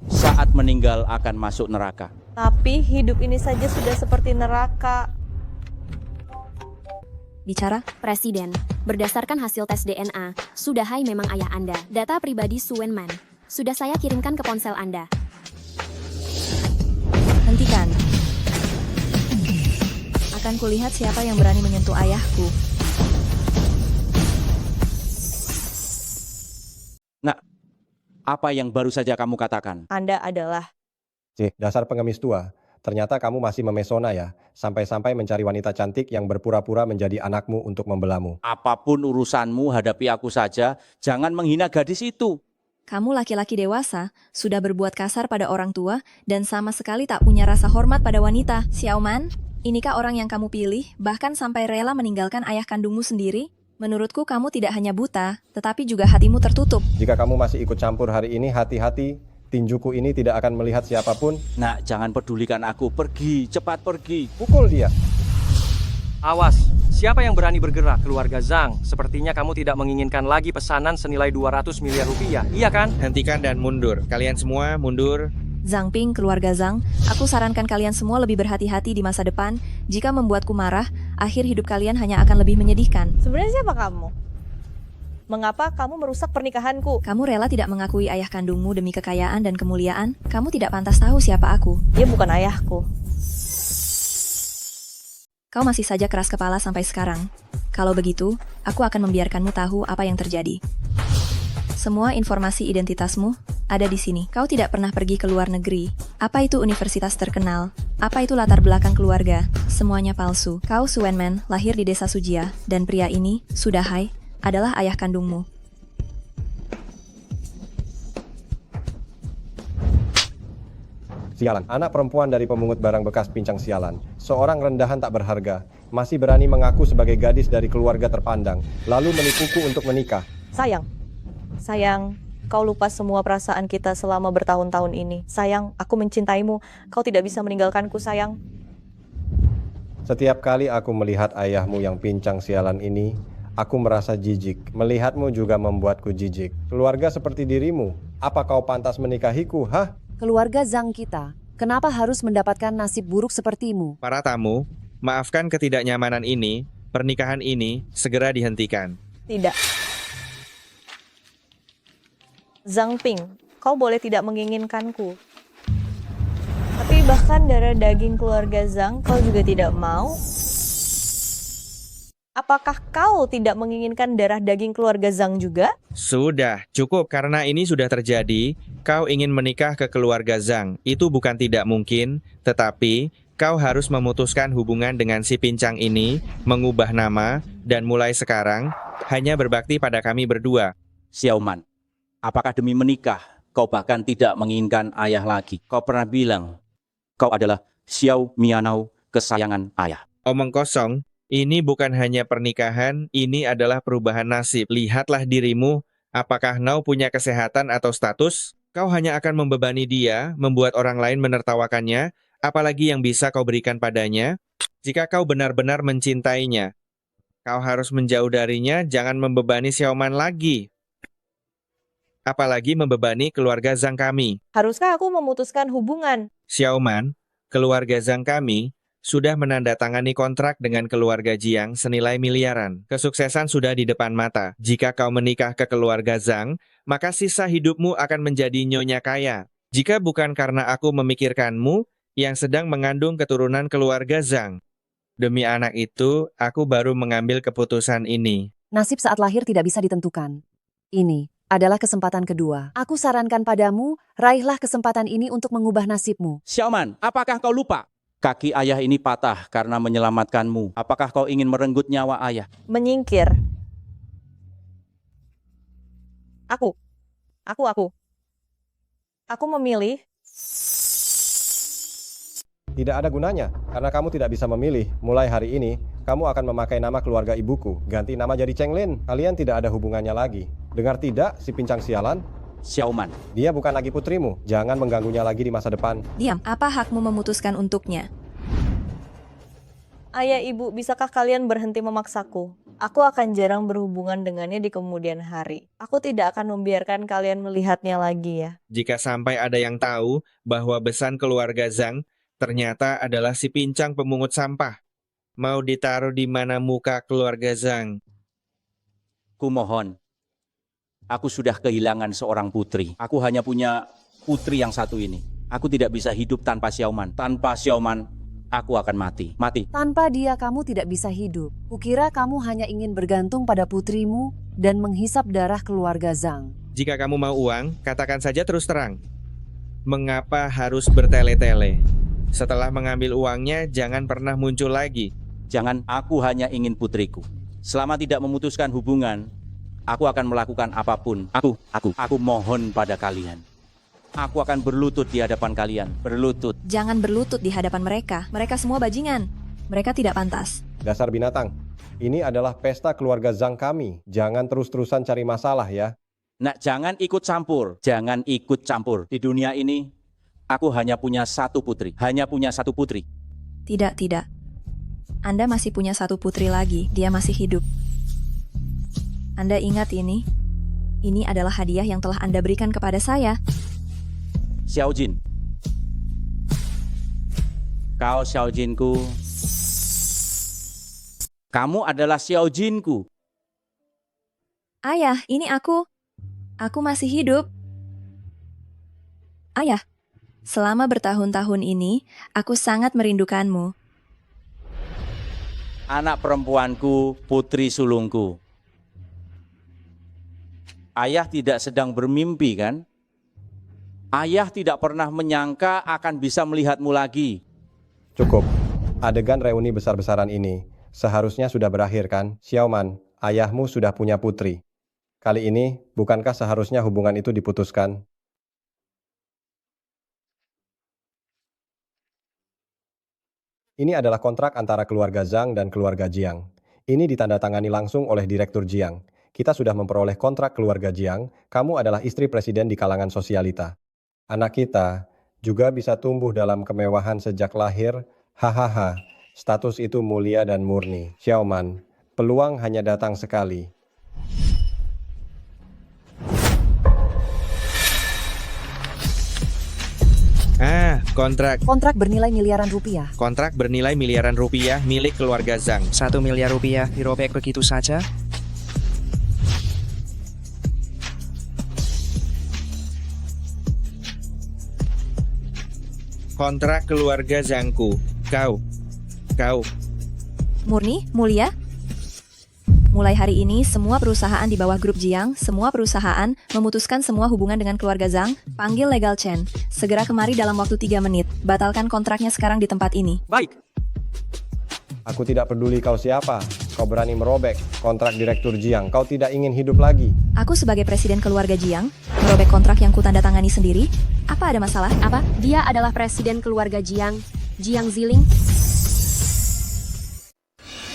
Saat meninggal akan masuk neraka. Tapi hidup ini saja sudah seperti neraka. Bicara, Presiden, berdasarkan hasil tes DNA, Sudahai memang ayah Anda. Data pribadi Su Wenman sudah saya kirimkan ke ponsel Anda. Hentikan. Akan kulihat siapa yang berani menyentuh ayahku. Nah, apa yang baru saja kamu katakan? Anda adalah... Dasar pengemis tua. Ternyata kamu masih memesona ya, sampai-sampai mencari wanita cantik yang berpura-pura menjadi anakmu untuk membelamu. Apapun urusanmu, hadapi aku saja. Jangan menghina gadis itu. Kamu laki-laki dewasa, sudah berbuat kasar pada orang tua, dan sama sekali tak punya rasa hormat pada wanita. Xiaoman, inikah orang yang kamu pilih, bahkan sampai rela meninggalkan ayah kandungmu sendiri? Menurutku kamu tidak hanya buta, tetapi juga hatimu tertutup. Jika kamu masih ikut campur hari ini, hati-hati. Tinjuku ini tidak akan melihat siapapun. Nak, jangan pedulikan aku. Pergi, cepat pergi. Pukul dia. Awas, siapa yang berani bergerak? Keluarga Zhang, sepertinya kamu tidak menginginkan lagi pesanan senilai 200 miliar rupiah, iya kan? Hentikan dan mundur. Kalian semua mundur. Zhang Ping, keluarga Zhang, aku sarankan kalian semua lebih berhati-hati di masa depan. Jika membuatku marah, akhir hidup kalian hanya akan lebih menyedihkan. Sebenarnya siapa kamu? Mengapa kamu merusak pernikahanku? Kamu rela tidak mengakui ayah kandungmu demi kekayaan dan kemuliaan? Kamu tidak pantas tahu siapa aku. Dia bukan ayahku. Kau masih saja keras kepala sampai sekarang. Kalau begitu, aku akan membiarkanmu tahu apa yang terjadi. Semua informasi identitasmu ada di sini. Kau tidak pernah pergi ke luar negeri. Apa itu universitas terkenal? Apa itu latar belakang keluarga? Semuanya palsu. Kau Su Wenman, lahir di desa Sujia, dan pria ini, Sudahai, adalah ayah kandungmu. Sialan, anak perempuan dari pemungut barang bekas pincang sialan. Seorang rendahan tak berharga, masih berani mengaku sebagai gadis dari keluarga terpandang, lalu menipuku untuk menikah. Sayang, kau lupa semua perasaan kita selama bertahun-tahun ini. Sayang, aku mencintaimu. Kau tidak bisa meninggalkanku, sayang. Setiap kali aku melihat ayahmu yang pincang sialan ini, aku merasa jijik. Melihatmu juga membuatku jijik. Keluarga seperti dirimu, apa kau pantas menikahiku, hah? Keluarga Zhang kita, kenapa harus mendapatkan nasib buruk sepertimu? Para tamu, maafkan ketidaknyamanan ini, pernikahan ini segera dihentikan. Tidak. Zhang Ping, kau boleh tidak menginginkanku. Tapi bahkan darah daging keluarga Zhang kau juga tidak mau. Apakah kau tidak menginginkan darah daging keluarga Zhang juga? Sudah, cukup. Karena ini sudah terjadi, kau ingin menikah ke keluarga Zhang. Itu bukan tidak mungkin, tetapi kau harus memutuskan hubungan dengan si pincang ini, mengubah nama, dan mulai sekarang, hanya berbakti pada kami berdua. Xiaoman, apakah demi menikah, kau bahkan tidak menginginkan ayah lagi? Kau pernah bilang, kau adalah Xiao Mianao, kesayangan ayah. Omong kosong. Ini bukan hanya pernikahan, ini adalah perubahan nasib. Lihatlah dirimu, apakah Nau punya kesehatan atau status? Kau hanya akan membebani dia, membuat orang lain menertawakannya, apalagi yang bisa kau berikan padanya? Jika kau benar-benar mencintainya, kau harus menjauh darinya, jangan membebani Xiaoman lagi. Apalagi membebani keluarga Zhang kami. Haruskah aku memutuskan hubungan? Xiaoman, keluarga Zhang kami sudah menandatangani kontrak dengan keluarga Jiang senilai miliaran. Kesuksesan sudah di depan mata. Jika kau menikah ke keluarga Zhang, maka sisa hidupmu akan menjadi nyonya kaya. Jika bukan karena aku memikirkanmu yang sedang mengandung keturunan keluarga Zhang. Demi anak itu, aku baru mengambil keputusan ini. Nasib saat lahir tidak bisa ditentukan. Ini adalah kesempatan kedua. Aku sarankan padamu, raihlah kesempatan ini untuk mengubah nasibmu. Xiaoman, apakah kau lupa? Kaki ayah ini patah karena menyelamatkanmu. Apakah kau ingin merenggut nyawa ayah? Menyingkir. Aku memilih. Tidak ada gunanya, karena kamu tidak bisa memilih. Mulai hari ini, kamu akan memakai nama keluarga ibuku. Ganti nama jadi Cheng Lin. Kalian tidak ada hubungannya lagi. Dengar tidak, si pincang sialan? Xiaoman, dia bukan lagi putrimu. Jangan mengganggunya lagi di masa depan. Diam, apa hakmu memutuskan untuknya? Ayah, ibu, bisakah kalian berhenti memaksaku? Aku akan jarang berhubungan dengannya di kemudian hari. Aku tidak akan membiarkan kalian melihatnya lagi ya. Jika sampai ada yang tahu bahwa besan keluarga Zhang ternyata adalah si pincang pemungut sampah. Mau ditaruh di mana muka keluarga Zhang? Kumohon. Aku sudah kehilangan seorang putri. Aku hanya punya putri yang satu ini. Aku tidak bisa hidup tanpa Xiaoman. Tanpa Xiaoman, aku akan mati. Mati. Tanpa dia kamu tidak bisa hidup. Kukira kamu hanya ingin bergantung pada putrimu dan menghisap darah keluarga Zhang. Jika kamu mau uang, katakan saja terus terang. Mengapa harus bertele-tele? Setelah mengambil uangnya, jangan pernah muncul lagi. Jangan, aku hanya ingin putriku. Selama tidak memutuskan hubungan, aku akan melakukan apapun. Aku mohon pada kalian. Aku akan berlutut di hadapan kalian. Berlutut. Jangan berlutut di hadapan mereka. Mereka semua bajingan. Mereka tidak pantas. Dasar binatang. Ini adalah pesta keluarga Zhang kami. Jangan terus-terusan cari masalah ya. Nak, jangan ikut campur. Jangan ikut campur. Di dunia ini, aku hanya punya satu putri. Hanya punya satu putri. Tidak. Anda masih punya satu putri lagi. Dia masih hidup. Anda ingat ini? Ini adalah hadiah yang telah Anda berikan kepada saya. Xiaojin. Kau Xiaojinku. Kamu adalah Xiaojinku. Ayah, ini aku. Aku masih hidup. Ayah, selama bertahun-tahun ini, aku sangat merindukanmu. Anak perempuanku, putri sulungku. Ayah tidak sedang bermimpi kan? Ayah tidak pernah menyangka akan bisa melihatmu lagi. Cukup. Adegan reuni besar-besaran ini seharusnya sudah berakhir kan? Xiaoman, ayahmu sudah punya putri. Kali ini, bukankah seharusnya hubungan itu diputuskan? Ini adalah kontrak antara keluarga Zhang dan keluarga Jiang. Ini ditandatangani langsung oleh Direktur Jiang. Kita sudah memperoleh kontrak keluarga Jiang. Kamu adalah istri presiden di kalangan sosialita. Anak kita juga bisa tumbuh dalam kemewahan sejak lahir. Hahaha, status itu mulia dan murni. Xiaoman, peluang hanya datang sekali. Kontrak. Kontrak bernilai miliaran rupiah. Kontrak bernilai miliaran rupiah milik keluarga Zhang. 1 miliar rupiah dirobek begitu saja? Kontrak keluarga Zhangku. Kau. Murni, mulia. Mulai hari ini, semua perusahaan di bawah grup Jiang, semua perusahaan memutuskan semua hubungan dengan keluarga Zhang. Panggil Legal Chen. Segera kemari dalam waktu 3 menit. Batalkan kontraknya sekarang di tempat ini. Baik. Aku tidak peduli kau siapa. Kau berani merobek kontrak Direktur Jiang. Kau tidak ingin hidup lagi. Aku sebagai presiden keluarga Jiang, merobek kontrak yang kutandatangani sendiri. Apa ada masalah? Apa? Dia adalah presiden keluarga Jiang, Jiang Ziling.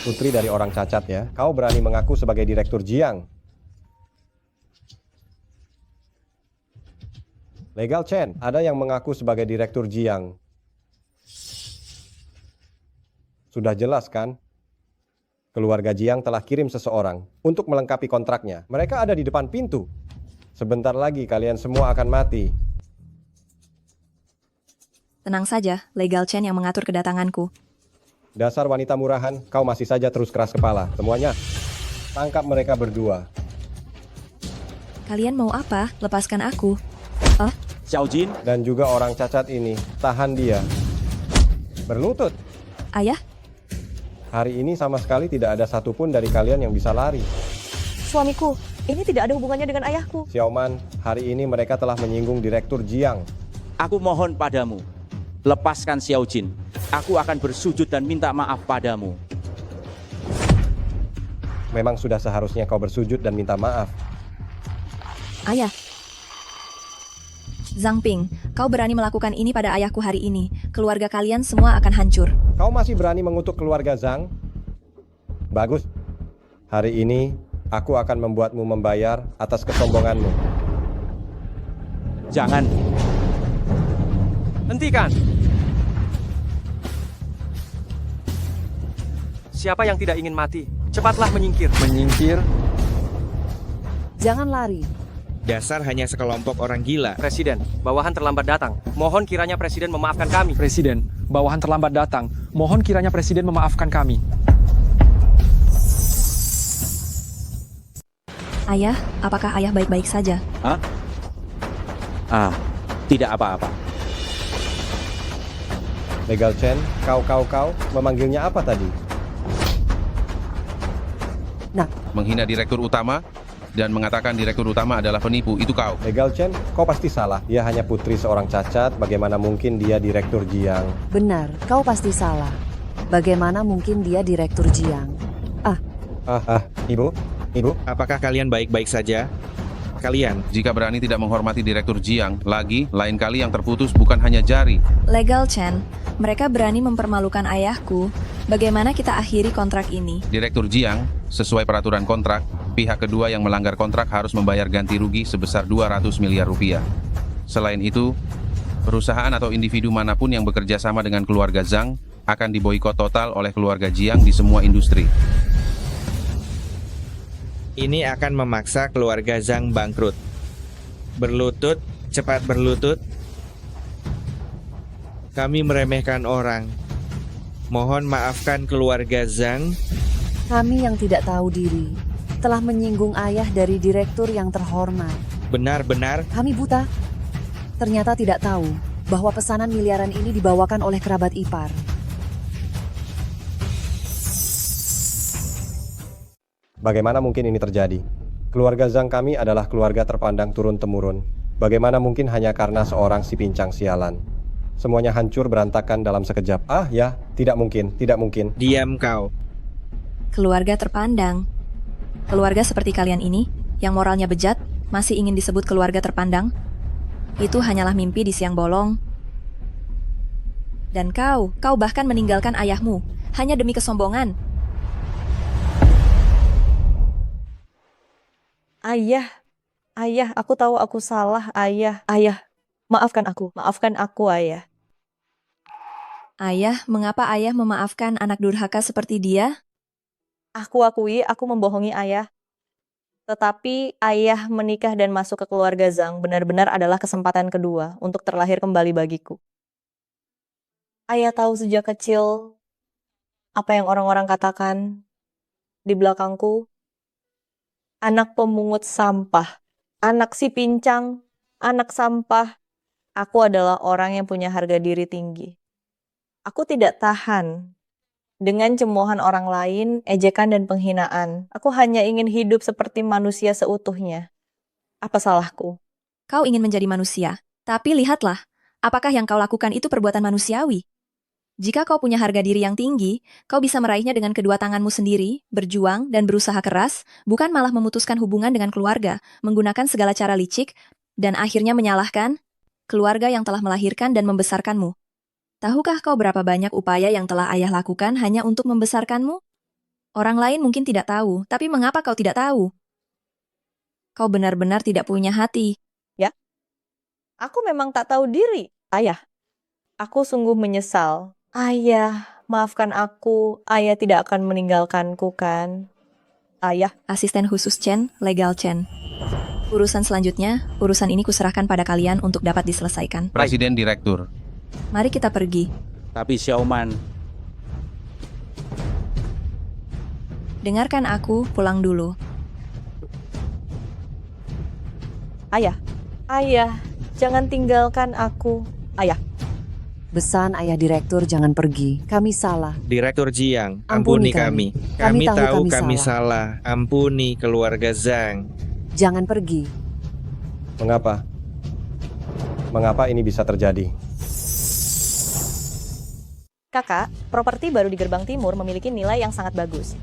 Putri dari orang cacat ya. Kau berani mengaku sebagai Direktur Jiang. Legal Chen, ada yang mengaku sebagai Direktur Jiang. Sudah jelas kan? Keluarga Jiang telah kirim seseorang untuk melengkapi kontraknya. Mereka ada di depan pintu. Sebentar lagi kalian semua akan mati. Tenang saja, Legal Chen yang mengatur kedatanganku. Dasar wanita murahan, kau masih saja terus keras kepala. Semuanya, tangkap mereka berdua. Kalian mau apa? Lepaskan aku. Xiao Jin. Dan juga orang cacat ini, tahan dia. Berlutut. Ayah? Hari ini sama sekali tidak ada satupun dari kalian yang bisa lari. Suamiku, ini tidak ada hubungannya dengan ayahku. Xiaoman, hari ini mereka telah menyinggung Direktur Jiang. Aku mohon padamu, lepaskan Xiao Jin. Aku akan bersujud dan minta maaf padamu. Memang sudah seharusnya kau bersujud dan minta maaf. Ayah. Zhang Ping, kau berani melakukan ini pada ayahku hari ini. Keluarga kalian semua akan hancur. Kau masih berani mengutuk keluarga Zhang? Bagus. Hari ini, aku akan membuatmu membayar atas kesombonganmu. Jangan. Hentikan. Siapa yang tidak ingin mati? Cepatlah menyingkir. Menyingkir? Jangan lari. Dasar hanya sekelompok orang gila. Presiden, bawahan terlambat datang. Mohon kiranya Presiden memaafkan kami. Presiden, bawahan terlambat datang. Mohon kiranya Presiden memaafkan kami. Ayah, apakah ayah baik-baik saja? Tidak apa-apa. Legal Chen, kau memanggilnya apa tadi? Menghina direktur utama dan mengatakan direktur utama adalah penipu, itu kau. Legal Chen, kau pasti salah. Dia hanya putri seorang cacat, bagaimana mungkin dia Direktur Jiang? Benar, kau pasti salah. Bagaimana mungkin dia Direktur Jiang? Ibu? Apakah kalian baik-baik saja? Kalian? Jika berani tidak menghormati direktur Jiang, lain kali yang terputus bukan hanya jari. Legal Chen, mereka berani mempermalukan ayahku. Bagaimana kita akhiri kontrak ini? Direktur Jiang, sesuai peraturan kontrak, pihak kedua yang melanggar kontrak harus membayar ganti rugi sebesar 200 miliar rupiah. Selain itu, perusahaan atau individu manapun yang bekerja sama dengan keluarga Zhang akan diboikot total oleh keluarga Jiang di semua industri. Ini akan memaksa keluarga Zhang bangkrut. Berlutut, cepat berlutut. Kami meremehkan orang. Mohon maafkan keluarga Zhang. Kami yang tidak tahu diri telah menyinggung ayah dari direktur yang terhormat. Benar-benar. Kami buta. Ternyata tidak tahu bahwa pesanan miliaran ini dibawakan oleh kerabat ipar. Bagaimana mungkin ini terjadi? Keluarga Zhang kami adalah keluarga terpandang turun-temurun. Bagaimana mungkin hanya karena seorang si pincang sialan? Semuanya hancur berantakan dalam sekejap. Tidak mungkin. Diam kau. Keluarga terpandang. Keluarga seperti kalian ini, yang moralnya bejat, masih ingin disebut keluarga terpandang? Itu hanyalah mimpi di siang bolong. Dan kau bahkan meninggalkan ayahmu, hanya demi kesombongan. Ayah, aku tahu aku salah, ayah, maafkan aku, ayah. Ayah, mengapa ayah memaafkan anak durhaka seperti dia? Aku akui aku membohongi ayah. Tetapi ayah menikah dan masuk ke keluarga Zhang benar-benar adalah kesempatan kedua untuk terlahir kembali bagiku. Ayah tahu sejak kecil apa yang orang-orang katakan di belakangku. Anak pemungut sampah, anak si pincang, anak sampah. Aku adalah orang yang punya harga diri tinggi. Aku tidak tahan dengan cemoohan orang lain, ejekan dan penghinaan. Aku hanya ingin hidup seperti manusia seutuhnya. Apa salahku? Kau ingin menjadi manusia, tapi lihatlah, apakah yang kau lakukan itu perbuatan manusiawi? Jika kau punya harga diri yang tinggi, kau bisa meraihnya dengan kedua tanganmu sendiri, berjuang dan berusaha keras, bukan malah memutuskan hubungan dengan keluarga, menggunakan segala cara licik, dan akhirnya menyalahkan keluarga yang telah melahirkan dan membesarkanmu. Tahukah kau berapa banyak upaya yang telah ayah lakukan hanya untuk membesarkanmu? Orang lain mungkin tidak tahu, tapi mengapa kau tidak tahu? Kau benar-benar tidak punya hati. Ya, aku memang tak tahu diri, ayah. Aku sungguh menyesal. Ayah, maafkan aku. Ayah tidak akan meninggalkanku, kan? Ayah. Asisten khusus Chen, legal Chen. Urusan selanjutnya, urusan ini kuserahkan pada kalian untuk dapat diselesaikan. Presiden Direktur. Mari kita pergi. Tapi Xiaoman, dengarkan aku, pulang dulu. Ayah, jangan tinggalkan aku. Ayah. Besan ayah direktur, jangan pergi. Kami salah. Direktur Jiang, ampuni kami. Kami tahu kami salah. Ampuni keluarga Zhang. Jangan pergi. Mengapa? Mengapa ini bisa terjadi? Kakak, properti baru di Gerbang Timur memiliki nilai yang sangat bagus.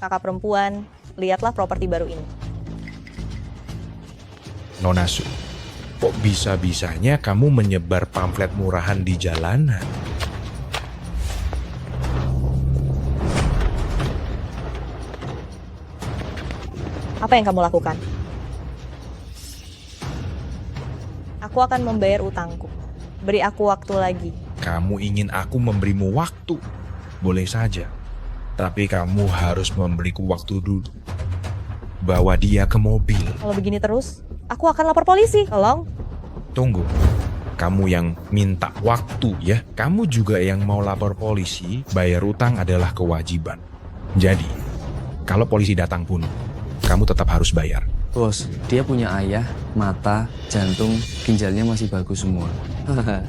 Kakak perempuan, lihatlah properti baru ini. Nona Su, kok bisa-bisanya kamu menyebar pamflet murahan di jalanan? Apa yang kamu lakukan? Aku akan membayar utangku. Beri aku waktu lagi. Kamu ingin aku memberimu waktu? Boleh saja. Tapi kamu harus memberiku waktu dulu. Bawa dia ke mobil. Kalau begini terus, aku akan lapor polisi. Tolong. Tunggu. Kamu yang minta waktu ya. Kamu juga yang mau lapor polisi. Bayar utang adalah kewajiban. Jadi, kalau polisi datang pun, kamu tetap harus bayar. Bos, dia punya ayah, mata, jantung, ginjalnya masih bagus semua.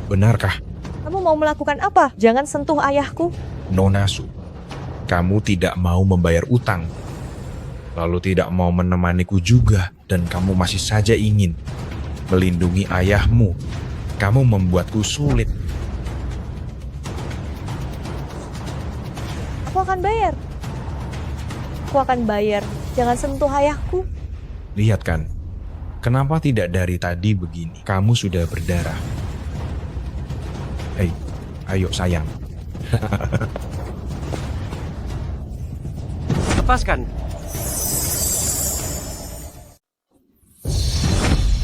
Benarkah? Kamu mau melakukan apa? Jangan sentuh ayahku. Nona Su, kamu tidak mau membayar utang, lalu tidak mau menemaniku juga, dan kamu masih saja ingin melindungi ayahmu. Kamu membuatku sulit. Aku akan bayar. Aku akan bayar. Jangan sentuh ayahku. Lihat kan, kenapa tidak dari tadi begini? Kamu sudah berdarah. Hei, ayo sayang. Lepaskan.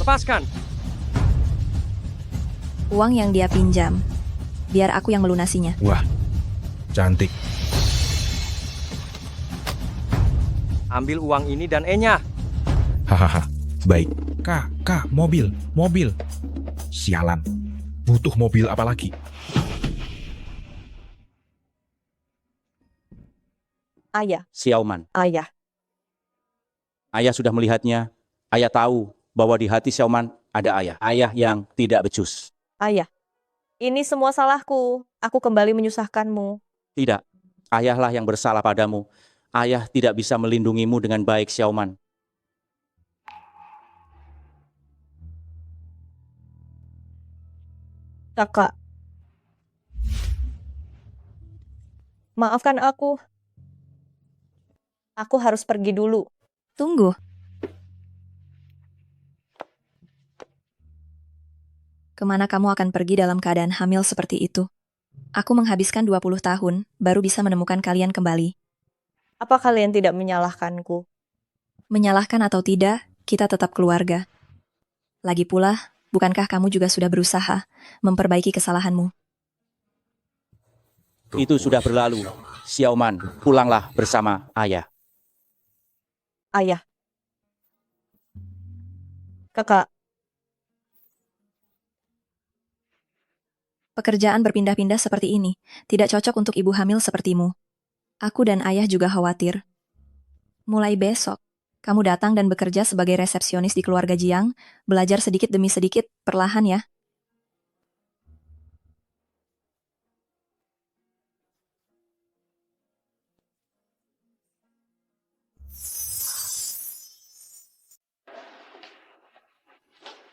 Lepaskan. Uang yang dia pinjam, biar aku yang melunasinya. Wah, cantik. Ambil uang ini dan E-nya. Hahaha, baik. Kak, mobil. Sialan, butuh mobil apa lagi? Ayah. Xiaoman. Ayah. Ayah sudah melihatnya. Ayah tahu bahwa di hati Xiaoman ada ayah. Ayah yang tidak becus. Ayah. Ini semua salahku. Aku kembali menyusahkanmu. Tidak. Ayahlah yang bersalah padamu. Ayah tidak bisa melindungimu dengan baik, Xiaoman. Kakak. Maafkan aku. Aku harus pergi dulu. Tunggu. Kemana kamu akan pergi dalam keadaan hamil seperti itu? Aku menghabiskan 20 tahun, baru bisa menemukan kalian kembali. Apa kalian tidak menyalahkanku? Menyalahkan atau tidak, kita tetap keluarga. Lagi pula, bukankah kamu juga sudah berusaha memperbaiki kesalahanmu? Itu sudah berlalu. Xiaoman, pulanglah bersama ayah. Ayah. Kakak. Pekerjaan berpindah-pindah seperti ini tidak cocok untuk ibu hamil sepertimu. Aku dan ayah juga khawatir. Mulai besok, kamu datang dan bekerja sebagai resepsionis di keluarga Jiang, belajar sedikit demi sedikit, perlahan ya.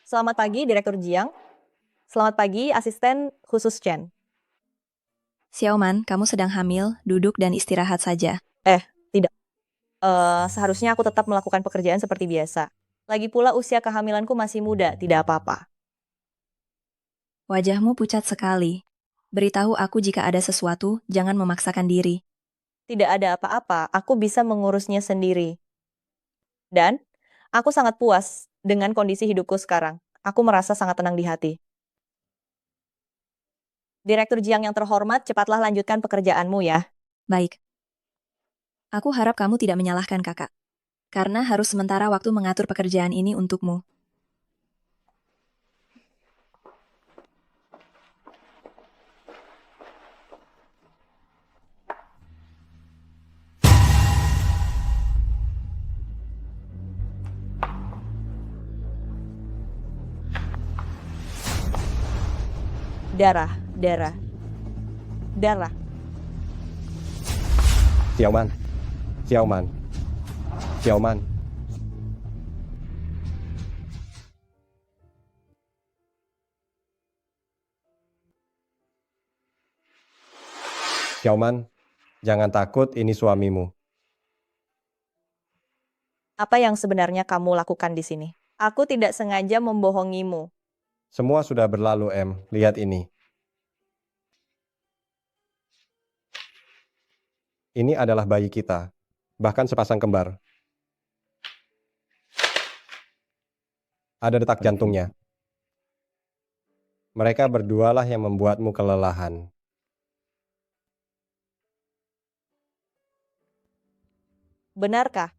Selamat pagi, Direktur Jiang. Selamat pagi, Asisten Khusus Chen. Xiaoman, kamu sedang hamil, duduk dan istirahat saja. Tidak. Seharusnya aku tetap melakukan pekerjaan seperti biasa. Lagi pula usia kehamilanku masih muda, tidak apa-apa. Wajahmu pucat sekali. Beritahu aku jika ada sesuatu, jangan memaksakan diri. Tidak ada apa-apa, aku bisa mengurusnya sendiri. Dan, aku sangat puas dengan kondisi hidupku sekarang. Aku merasa sangat tenang di hati. Direktur Jiang yang terhormat, cepatlah lanjutkan pekerjaanmu ya. Baik. Aku harap kamu tidak menyalahkan kakak. Karena harus sementara waktu mengatur pekerjaan ini untukmu. Darah. Xiaoman. Xiaoman, jangan takut, ini suamimu. Apa yang sebenarnya kamu lakukan di sini? Aku tidak sengaja membohongimu. Semua sudah berlalu, Em. Lihat ini. Ini adalah bayi kita, bahkan sepasang kembar. Ada detak jantungnya. Mereka berdualah yang membuatmu kelelahan. Benarkah?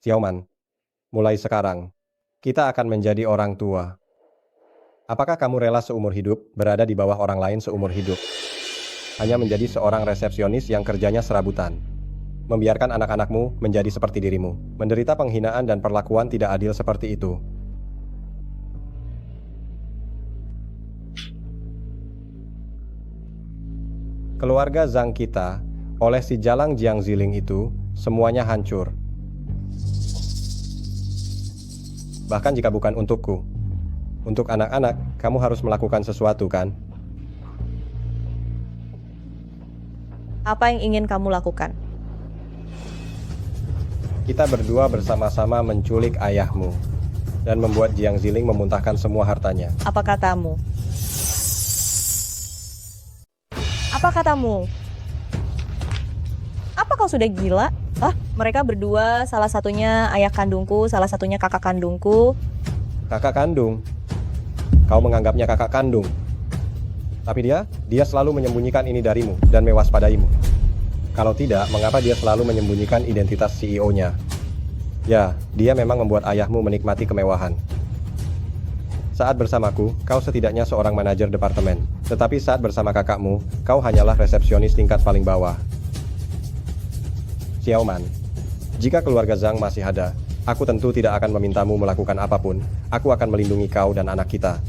Xiaoman, mulai sekarang, kita akan menjadi orang tua. Apakah kamu rela seumur hidup berada di bawah orang lain seumur hidup? Hanya menjadi seorang resepsionis yang kerjanya serabutan. Membiarkan anak-anakmu menjadi seperti dirimu. Menderita penghinaan dan perlakuan tidak adil seperti itu. Keluarga Zhang kita, oleh si Jalang Jiang Ziling itu, semuanya hancur. Bahkan jika bukan untukku. Untuk anak-anak, kamu harus melakukan sesuatu, kan? Apa yang ingin kamu lakukan? Kita berdua bersama-sama menculik ayahmu dan membuat Jiang Ziling memuntahkan semua hartanya. Apa katamu? Apa katamu? Apa kau sudah gila? Mereka berdua, salah satunya ayah kandungku, salah satunya kakak kandungku. Kakak kandung? Kau menganggapnya kakak kandung. Tapi dia selalu menyembunyikan ini darimu dan mewaspadaimu. Kalau tidak, mengapa dia selalu menyembunyikan identitas CEO-nya? Ya, dia memang membuat ayahmu menikmati kemewahan. Saat bersamaku, kau setidaknya seorang manajer departemen. Tetapi saat bersama kakakmu, kau hanyalah resepsionis tingkat paling bawah. Xiaoman, jika keluarga Zhang masih ada, aku tentu tidak akan memintamu melakukan apapun. Aku akan melindungi kau dan anak kita.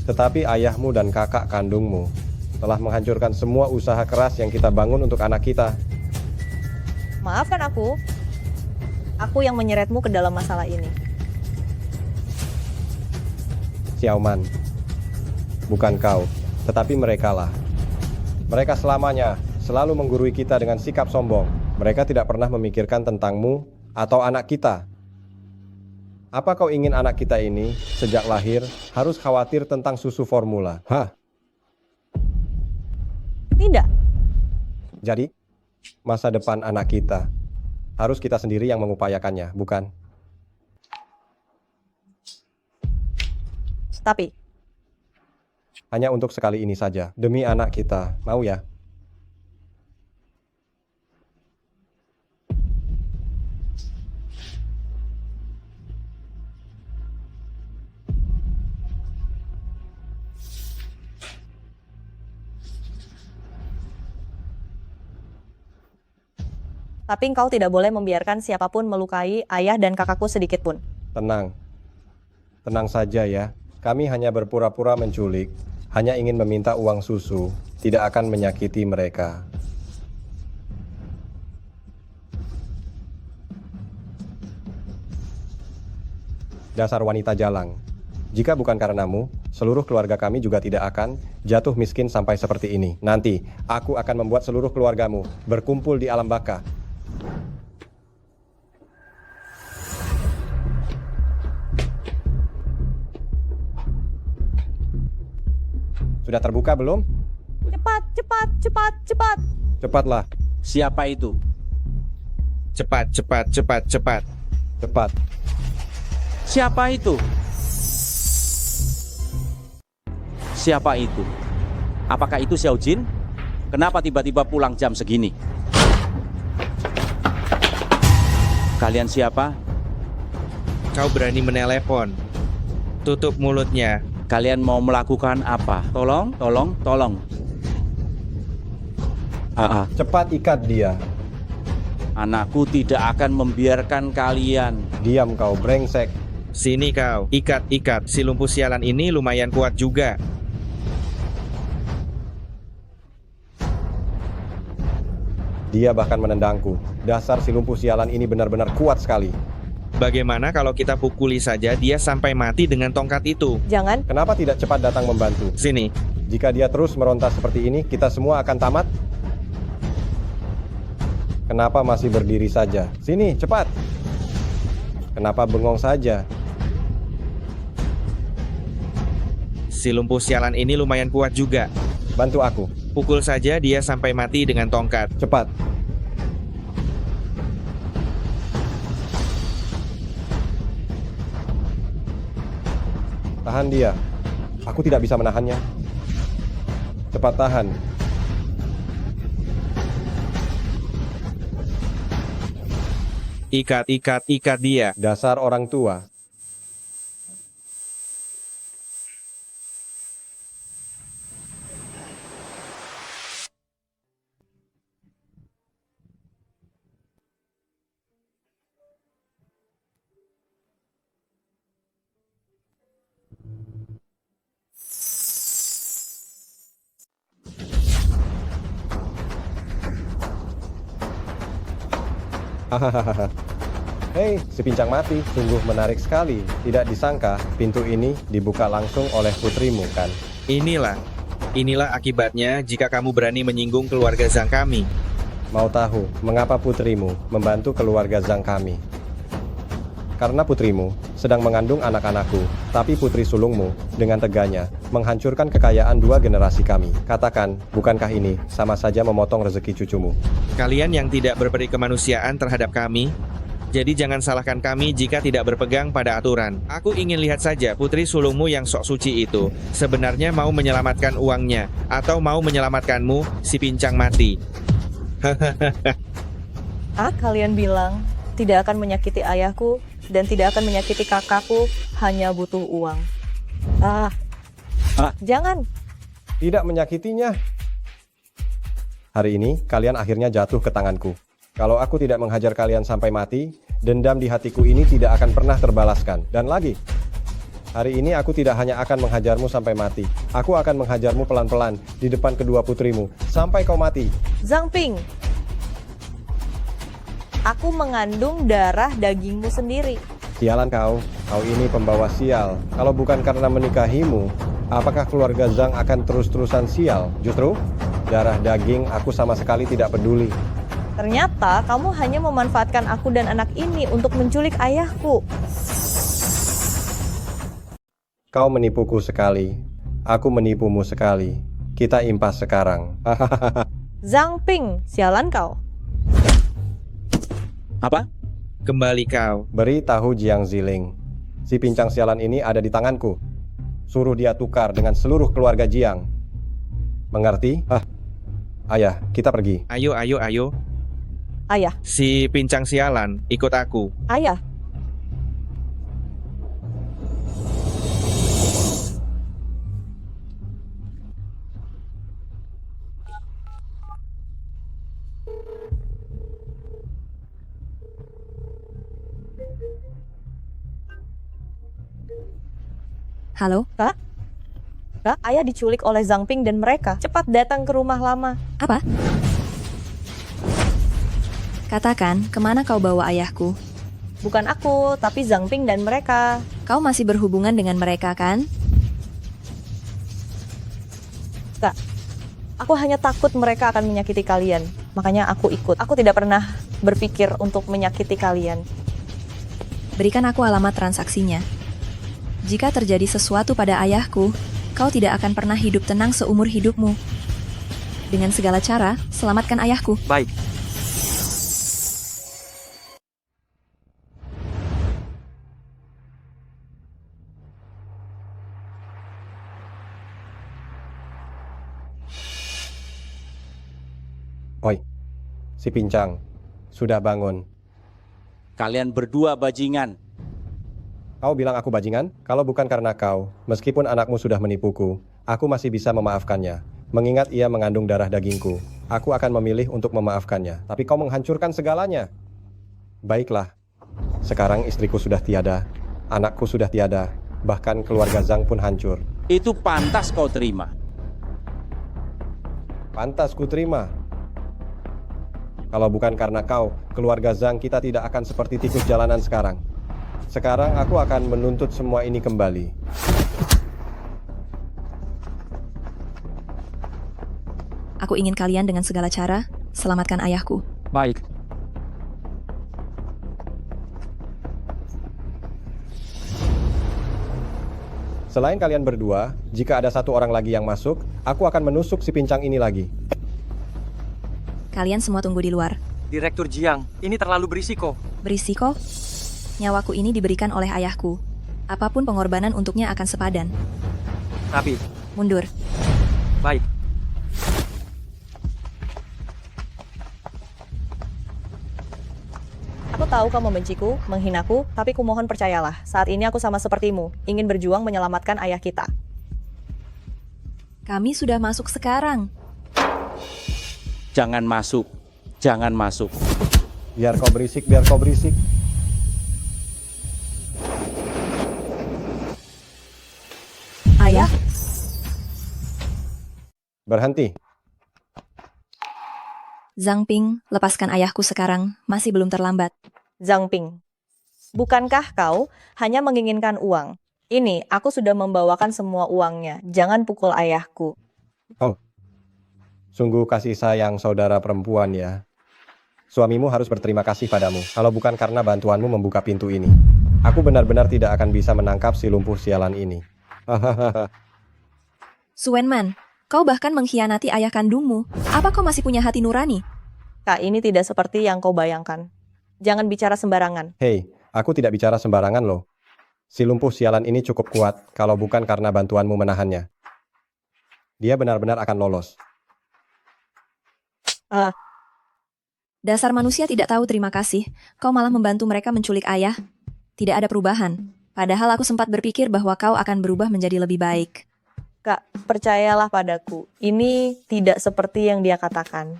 Tetapi ayahmu dan kakak kandungmu telah menghancurkan semua usaha keras yang kita bangun untuk anak kita. Maafkan aku. Aku yang menyeretmu ke dalam masalah ini. Xiaoman, bukan kau, tetapi merekalah. Mereka selamanya selalu menggurui kita dengan sikap sombong, Mereka tidak pernah memikirkan tentangmu atau anak kita. Apa kau ingin anak kita ini sejak lahir harus khawatir tentang susu formula? Hah? Tidak. Jadi, masa depan anak kita harus kita sendiri yang mengupayakannya, bukan? Tapi hanya untuk sekali ini saja, demi anak kita, mau ya? Tapi engkau tidak boleh membiarkan siapapun melukai ayah dan kakakku sedikit pun. Tenang. Tenang saja ya. Kami hanya berpura-pura menculik, hanya ingin meminta uang susu, tidak akan menyakiti mereka. Dasar wanita jalang. Jika bukan karenamu, seluruh keluarga kami juga tidak akan jatuh miskin sampai seperti ini. Nanti, aku akan membuat seluruh keluargamu berkumpul di alam baka. Sudah terbuka belum? Cepat, cepat, cepat, cepat. Cepatlah. Siapa itu? Cepat, cepat, cepat, cepat. Cepat. Siapa itu? Siapa itu? Apakah itu Xiao Jin? Kenapa tiba-tiba pulang jam segini? Kalian siapa? Kau berani menelepon. Tutup mulutnya. Kalian mau melakukan apa? Tolong, tolong, tolong. Cepat ikat dia. Anakku tidak akan membiarkan kalian. Diam kau, brengsek. Sini kau, ikat, ikat. Si lumpuh sialan ini lumayan kuat juga. Dia bahkan menendangku. Dasar si lumpuh sialan ini benar-benar kuat sekali. Bagaimana kalau kita pukuli saja dia sampai mati dengan tongkat itu? Jangan. Kenapa tidak cepat datang membantu? Sini. Jika dia terus meronta seperti ini, kita semua akan tamat. Kenapa masih berdiri saja? Sini, cepat. Kenapa bengong saja? Si lumpuh sialan ini lumayan kuat juga. Bantu aku. Pukul saja dia sampai mati dengan tongkat. Cepat. Tahan dia. Aku tidak bisa menahannya. Cepat tahan. Ikat, ikat, ikat dia. Dasar orang tua. Hahaha. Hei, si pincang mati, sungguh menarik sekali. Tidak disangka, pintu ini dibuka langsung oleh putrimu, kan? Inilah akibatnya jika kamu berani menyinggung keluarga Zhang kami. Mau tahu, mengapa putrimu membantu keluarga Zhang kami? Karena putrimu sedang mengandung anak-anakku, tapi putri sulungmu dengan teganya menghancurkan kekayaan 2 generasi kami. Katakan, bukankah ini sama saja memotong rezeki cucumu? Kalian yang tidak berperi kemanusiaan terhadap kami, jadi jangan salahkan kami jika tidak berpegang pada aturan. Aku ingin lihat saja putri sulungmu yang sok suci itu sebenarnya mau menyelamatkan uangnya atau mau menyelamatkanmu, si pincang mati. Kalian bilang tidak akan menyakiti ayahku dan tidak akan menyakiti kakakku, hanya butuh uang. Jangan. Tidak menyakitinya. Hari ini, kalian akhirnya jatuh ke tanganku. Kalau aku tidak menghajar kalian sampai mati, dendam di hatiku ini tidak akan pernah terbalaskan. Dan lagi, hari ini aku tidak hanya akan menghajarmu sampai mati. Aku akan menghajarmu pelan-pelan di depan kedua putrimu, sampai kau mati. Zhang Ping, aku mengandung darah dagingmu sendiri. Sialan kau ini pembawa sial. Kalau bukan karena menikahimu, apakah keluarga Zhang akan terus-terusan sial? Justru, darah daging aku sama sekali tidak peduli. Ternyata kamu hanya memanfaatkan aku dan anak ini untuk menculik ayahku. Kau menipuku sekali. Aku menipumu sekali. Kita impas sekarang. Zhang Ping, sialan kau. Apa? Kembali kau. Beri tahu Jiang Ziling. Si pincang sialan ini ada di tanganku. Suruh dia tukar dengan seluruh keluarga Jiang. Mengerti? Ayah, kita pergi. Ayo, ayo, ayo. Ayah. Si pincang sialan, ikut aku. Ayah. Halo? Kak? Kak, ayah diculik oleh Zhang Ping dan mereka. Cepat datang ke rumah lama. Apa? Katakan, kemana kau bawa ayahku? Bukan aku, tapi Zhang Ping dan mereka. Kau masih berhubungan dengan mereka, kan? Kak, aku hanya takut mereka akan menyakiti kalian. Makanya aku ikut. Aku tidak pernah berpikir untuk menyakiti kalian. Berikan aku alamat transaksinya. Jika terjadi sesuatu pada ayahku, kau tidak akan pernah hidup tenang seumur hidupmu. Dengan segala cara, selamatkan ayahku. Baik. Oi, si pincang, sudah bangun. Kalian berdua bajingan. Kau bilang aku bajingan? Kalau bukan karena kau, meskipun anakmu sudah menipuku, aku masih bisa memaafkannya. Mengingat ia mengandung darah dagingku, aku akan memilih untuk memaafkannya. Tapi kau menghancurkan segalanya. Baiklah, sekarang istriku sudah tiada, anakku sudah tiada, bahkan keluarga Zhang pun hancur. Itu pantas kau terima. Pantas ku terima. Kalau bukan karena kau, keluarga Zhang kita tidak akan seperti tikus jalanan sekarang. Sekarang aku akan menuntut semua ini kembali. Aku ingin kalian dengan segala cara selamatkan ayahku. Baik. Selain kalian berdua, jika ada satu orang lagi yang masuk, aku akan menusuk si pincang ini lagi. Kalian semua tunggu di luar. Direktur Jiang, ini terlalu berisiko. Berisiko? Nyawaku ini diberikan oleh ayahku. Apapun pengorbanan untuknya akan sepadan. Tapi... Mundur. Baik. Aku tahu kau membenciku, menghinaku, tapi kumohon percayalah, saat ini aku sama sepertimu, ingin berjuang menyelamatkan ayah kita. Kami sudah masuk sekarang. Jangan masuk. Jangan masuk. Biar kau berisik, biar kau berisik. Ayah? Berhenti. Zhang Ping, lepaskan ayahku sekarang, masih belum terlambat. Zhang Ping, bukankah kau hanya menginginkan uang? Ini, aku sudah membawakan semua uangnya, jangan pukul ayahku. Oh, sungguh kasih sayang saudara perempuan ya. Suamimu harus berterima kasih padamu, kalau bukan karena bantuanmu membuka pintu ini. Aku benar-benar tidak akan bisa menangkap si lumpuh sialan ini. Suwenman, kau bahkan mengkhianati ayah kandungmu. Apa kau masih punya hati nurani? Kak, ini tidak seperti yang kau bayangkan. Jangan bicara sembarangan. Hei, aku tidak bicara sembarangan loh. Si lumpuh sialan ini cukup kuat, kalau bukan karena bantuanmu menahannya. Dia benar-benar akan lolos. Dasar manusia tidak tahu terima kasih. Kau malah membantu mereka menculik ayah. Tidak ada perubahan. Padahal aku sempat berpikir bahwa kau akan berubah menjadi lebih baik. Kak, percayalah padaku. Ini tidak seperti yang dia katakan.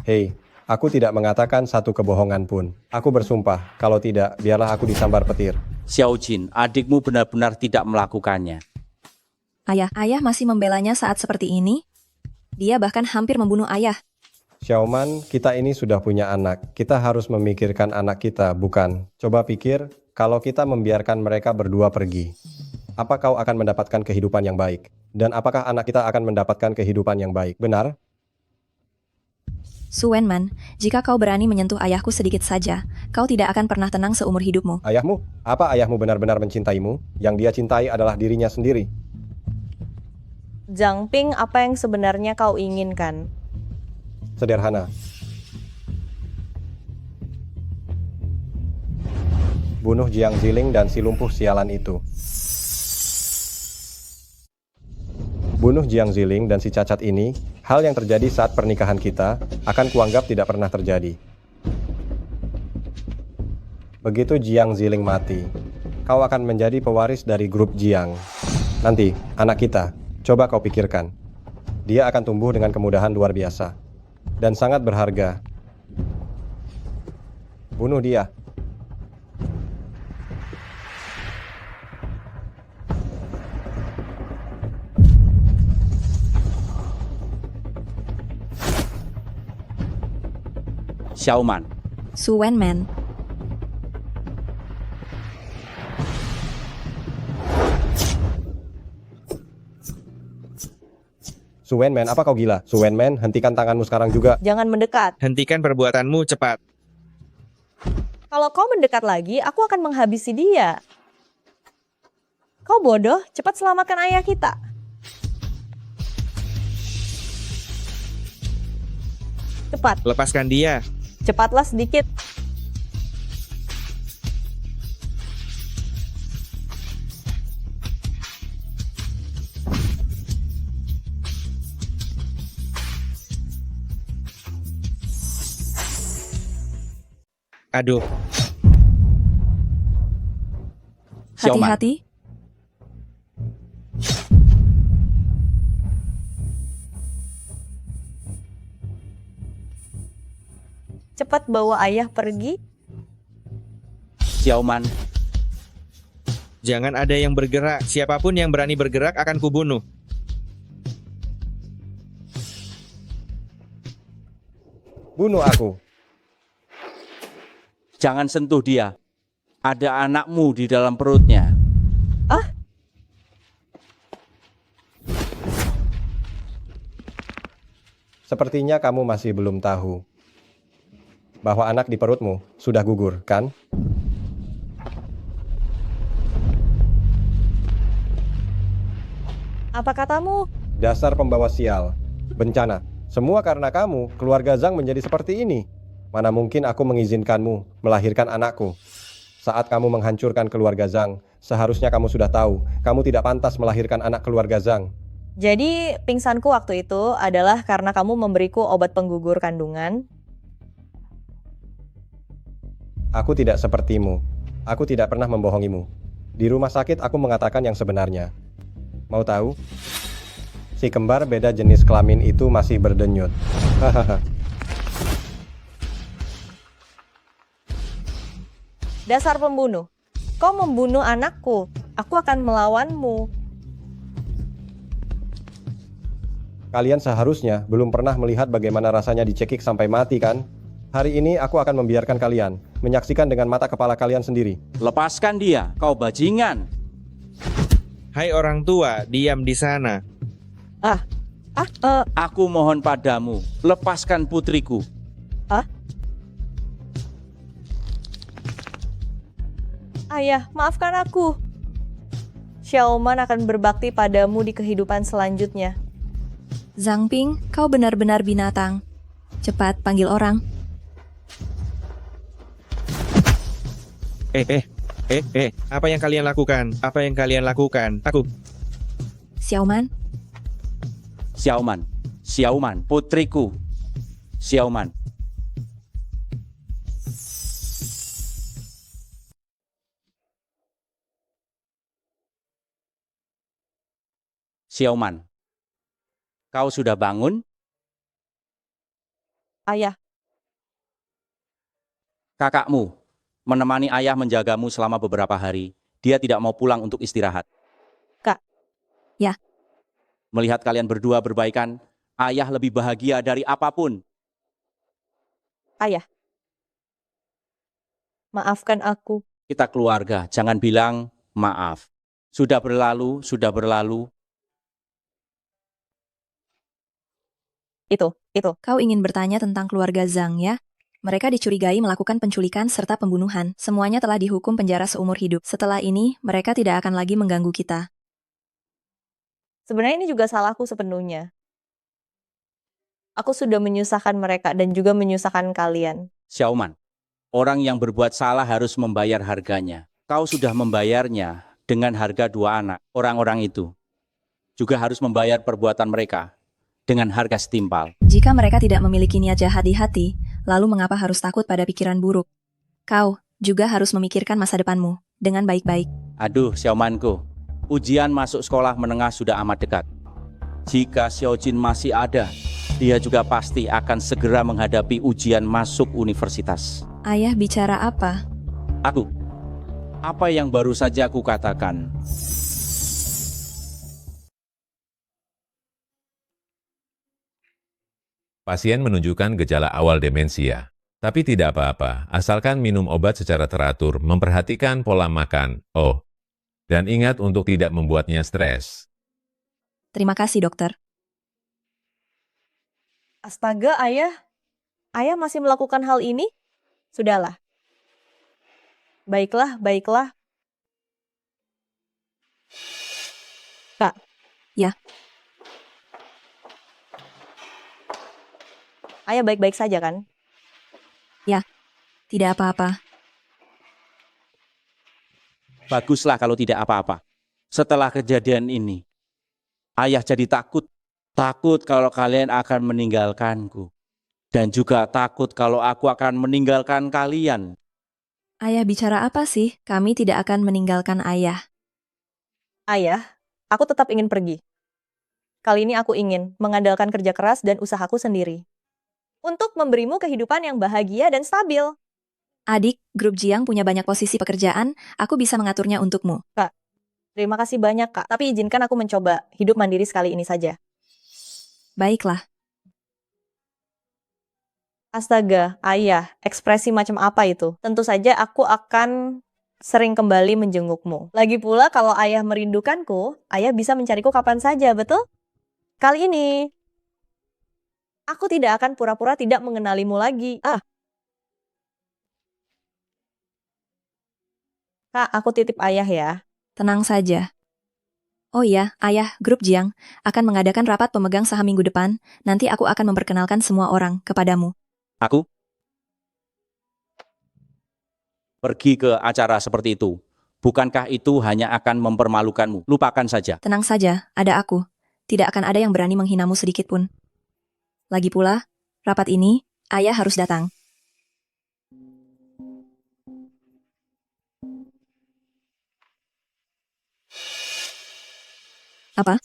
Hei, aku tidak mengatakan satu kebohongan pun. Aku bersumpah, kalau tidak, biarlah aku disambar petir. Xiao Jin, adikmu benar-benar tidak melakukannya. Ayah masih membelanya saat seperti ini? Dia bahkan hampir membunuh ayah. Xiaoman, kita ini sudah punya anak. Kita harus memikirkan anak kita, bukan? Coba pikir, kalau kita membiarkan mereka berdua pergi, apa kau akan mendapatkan kehidupan yang baik? Dan apakah anak kita akan mendapatkan kehidupan yang baik? Benar? Su Wenman, jika kau berani menyentuh ayahku sedikit saja, kau tidak akan pernah tenang seumur hidupmu. Ayahmu? Apa ayahmu benar-benar mencintaimu? Yang dia cintai adalah dirinya sendiri. Zhang Ping, apa yang sebenarnya kau inginkan? Sederhana. Bunuh Jiang Ziling dan si lumpuh sialan itu. Bunuh Jiang Ziling dan si cacat ini, hal yang terjadi saat pernikahan kita, akan kuanggap tidak pernah terjadi. Begitu Jiang Ziling mati, kau akan menjadi pewaris dari grup Jiang. Nanti, anak kita, coba kau pikirkan. Dia akan tumbuh dengan kemudahan luar biasa. Dan sangat berharga. Bunuh dia. Xiaoman. Su Wenman. Su Wenman, apa kau gila? Su Wenman, hentikan tanganmu sekarang juga. Jangan mendekat. Hentikan perbuatanmu cepat. Kalau kau mendekat lagi, aku akan menghabisi dia. Kau bodoh, cepat selamatkan ayah kita. Cepat. Lepaskan dia. Cepatlah sedikit. Aduh. Hati-hati. Cepat bawa ayah pergi. Xiaoman. Jangan ada yang bergerak. Siapapun yang berani bergerak akan kubunuh. Bunuh aku. Jangan sentuh dia. Ada anakmu di dalam perutnya. Ah? Sepertinya kamu masih belum tahu bahwa anak di perutmu sudah gugur, kan? Apa katamu? Dasar pembawa sial. Bencana. Semua karena kamu, keluarga Zhang menjadi seperti ini. Mana mungkin aku mengizinkanmu melahirkan anakku. Saat kamu menghancurkan keluarga Zhang, seharusnya kamu sudah tahu, kamu tidak pantas melahirkan anak keluarga Zhang. Jadi pingsanku waktu itu adalah karena kamu memberiku obat penggugur kandungan. Aku tidak sepertimu. Aku tidak pernah membohongimu. Di rumah sakit aku mengatakan yang sebenarnya. Mau tahu? Si kembar beda jenis kelamin itu masih berdenyut. Hahaha. Dasar pembunuh. Kau membunuh anakku. Aku akan melawanmu. Kalian seharusnya belum pernah melihat bagaimana rasanya dicekik sampai mati, kan? Hari ini aku akan membiarkan kalian menyaksikan dengan mata kepala kalian sendiri. Lepaskan dia, kau bajingan. Hai orang tua, diam di sana. Aku mohon padamu, lepaskan putriku. Ayah, maafkan aku. Xiaoman akan berbakti padamu di kehidupan selanjutnya. Zhang Ping, kau benar-benar binatang. Cepat panggil orang. Apa yang kalian lakukan? Apa yang kalian lakukan? Aku. Xiaoman. Xiaoman, putriku. Xiaoman. Xiaoman, kau sudah bangun? Ayah. Kakakmu menemani ayah menjagamu selama beberapa hari. Dia tidak mau pulang untuk istirahat. Kak. Ya. Melihat kalian berdua berbaikan, ayah lebih bahagia dari apapun. Ayah. Maafkan aku. Kita keluarga, jangan bilang maaf. Sudah berlalu, sudah berlalu. Itu. Kau ingin bertanya tentang keluarga Zhang ya? Mereka dicurigai melakukan penculikan serta pembunuhan. Semuanya telah dihukum penjara seumur hidup. Setelah ini, mereka tidak akan lagi mengganggu kita. Sebenarnya ini juga salahku sepenuhnya. Aku sudah menyusahkan mereka dan juga menyusahkan kalian. Xiaoman, orang yang berbuat salah harus membayar harganya. Kau sudah membayarnya dengan harga 2 anak. Orang-orang itu juga harus membayar perbuatan mereka dengan harga setimpal. Jika mereka tidak memiliki niat jahat di hati, lalu mengapa harus takut pada pikiran buruk? Kau juga harus memikirkan masa depanmu dengan baik-baik. Aduh, Xiaomanku, ujian masuk sekolah menengah sudah amat dekat. Jika Xiaojin masih ada, dia juga pasti akan segera menghadapi ujian masuk universitas. Ayah bicara apa? Apa yang baru saja aku katakan? Pasien menunjukkan gejala awal demensia, tapi tidak apa-apa, asalkan minum obat secara teratur, memperhatikan pola makan, dan ingat untuk tidak membuatnya stres. Terima kasih, dokter. Astaga, Ayah. Ayah masih melakukan hal ini? Sudahlah. Baiklah. Kak. Ya. Ayah baik-baik saja kan? Ya, tidak apa-apa. Baguslah kalau tidak apa-apa. Setelah kejadian ini, ayah jadi takut. Takut kalau kalian akan meninggalkanku. Dan juga takut kalau aku akan meninggalkan kalian. Ayah bicara apa sih? Kami tidak akan meninggalkan ayah. Ayah, aku tetap ingin pergi. Kali ini aku ingin mengandalkan kerja keras dan usahaku sendiri. Untuk memberimu kehidupan yang bahagia dan stabil. Adik, grup Jiang punya banyak posisi pekerjaan, aku bisa mengaturnya untukmu. Kak, terima kasih banyak, Kak. Tapi izinkan aku mencoba hidup mandiri sekali ini saja. Baiklah. Astaga, Ayah, ekspresi macam apa itu? Tentu saja aku akan sering kembali menjengukmu. Lagi pula kalau Ayah merindukanku, Ayah bisa mencariku kapan saja, betul? Kali ini, aku tidak akan pura-pura tidak mengenalimu lagi. Kak, aku titip Ayah ya. Tenang saja. Oh iya, Ayah, grup Jiang akan mengadakan rapat pemegang saham minggu depan. Nanti aku akan memperkenalkan semua orang kepadamu. Aku pergi ke acara seperti itu. Bukankah itu hanya akan mempermalukanmu? Lupakan saja. Tenang saja, ada aku. Tidak akan ada yang berani menghinamu sedikit pun. Lagi pula, rapat ini, ayah harus datang. Apa?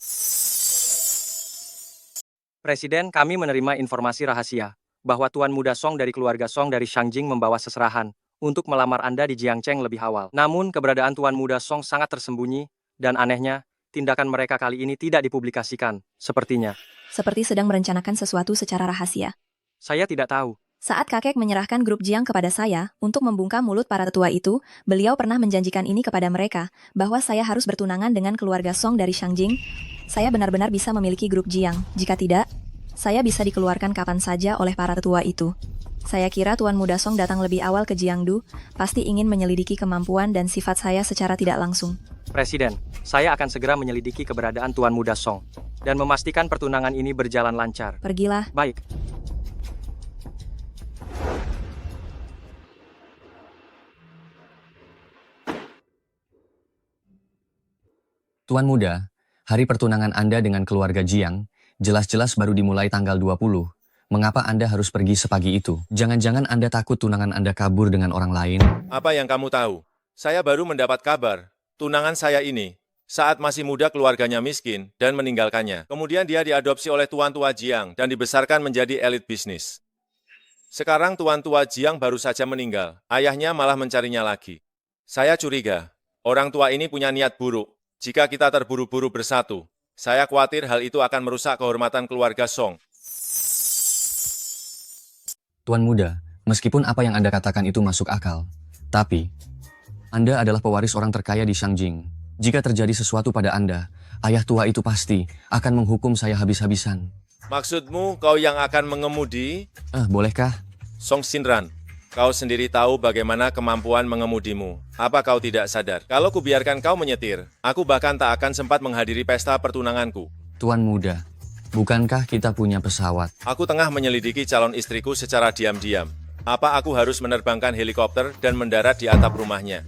Presiden, kami menerima informasi rahasia bahwa Tuan Muda Song dari keluarga Song dari Shangjing membawa seserahan untuk melamar Anda di Jiangcheng lebih awal. Namun, keberadaan Tuan Muda Song sangat tersembunyi, dan anehnya, tindakan mereka kali ini tidak dipublikasikan, sepertinya. Seperti sedang merencanakan sesuatu secara rahasia. Saya tidak tahu. Saat kakek menyerahkan grup Jiang kepada saya untuk membungkam mulut para tetua itu, beliau pernah menjanjikan ini kepada mereka, bahwa saya harus bertunangan dengan keluarga Song dari Shangjing. Saya benar-benar bisa memiliki grup Jiang. Jika tidak, saya bisa dikeluarkan kapan saja oleh para tetua itu. Saya kira Tuan Muda Song datang lebih awal ke Jiangdu, pasti ingin menyelidiki kemampuan dan sifat saya secara tidak langsung. Presiden, saya akan segera menyelidiki keberadaan Tuan Muda Song dan memastikan pertunangan ini berjalan lancar. Pergilah. Baik. Tuan Muda, hari pertunangan Anda dengan keluarga Jiang jelas-jelas baru dimulai tanggal 20. Mengapa Anda harus pergi sepagi itu? Jangan-jangan Anda takut tunangan Anda kabur dengan orang lain? Apa yang kamu tahu? Saya baru mendapat kabar, tunangan saya ini, saat masih muda keluarganya miskin dan meninggalkannya. Kemudian dia diadopsi oleh Tuan Tua Jiang dan dibesarkan menjadi elit bisnis. Sekarang Tuan Tua Jiang baru saja meninggal, ayahnya malah mencarinya lagi. Saya curiga, orang tua ini punya niat buruk. Jika kita terburu-buru bersatu, saya khawatir hal itu akan merusak kehormatan keluarga Song. Tuan Muda, meskipun apa yang Anda katakan itu masuk akal, tapi Anda adalah pewaris orang terkaya di Shangjing. Jika terjadi sesuatu pada Anda, ayah tua itu pasti akan menghukum saya habis-habisan. Maksudmu kau yang akan mengemudi? Bolehkah? Song Shinran, kau sendiri tahu bagaimana kemampuan mengemudimu. Apa kau tidak sadar? Kalau kubiarkan kau menyetir, aku bahkan tak akan sempat menghadiri pesta pertunanganku. Tuan muda, bukankah kita punya pesawat? Aku tengah menyelidiki calon istriku secara diam-diam. Apa aku harus menerbangkan helikopter dan mendarat di atap rumahnya?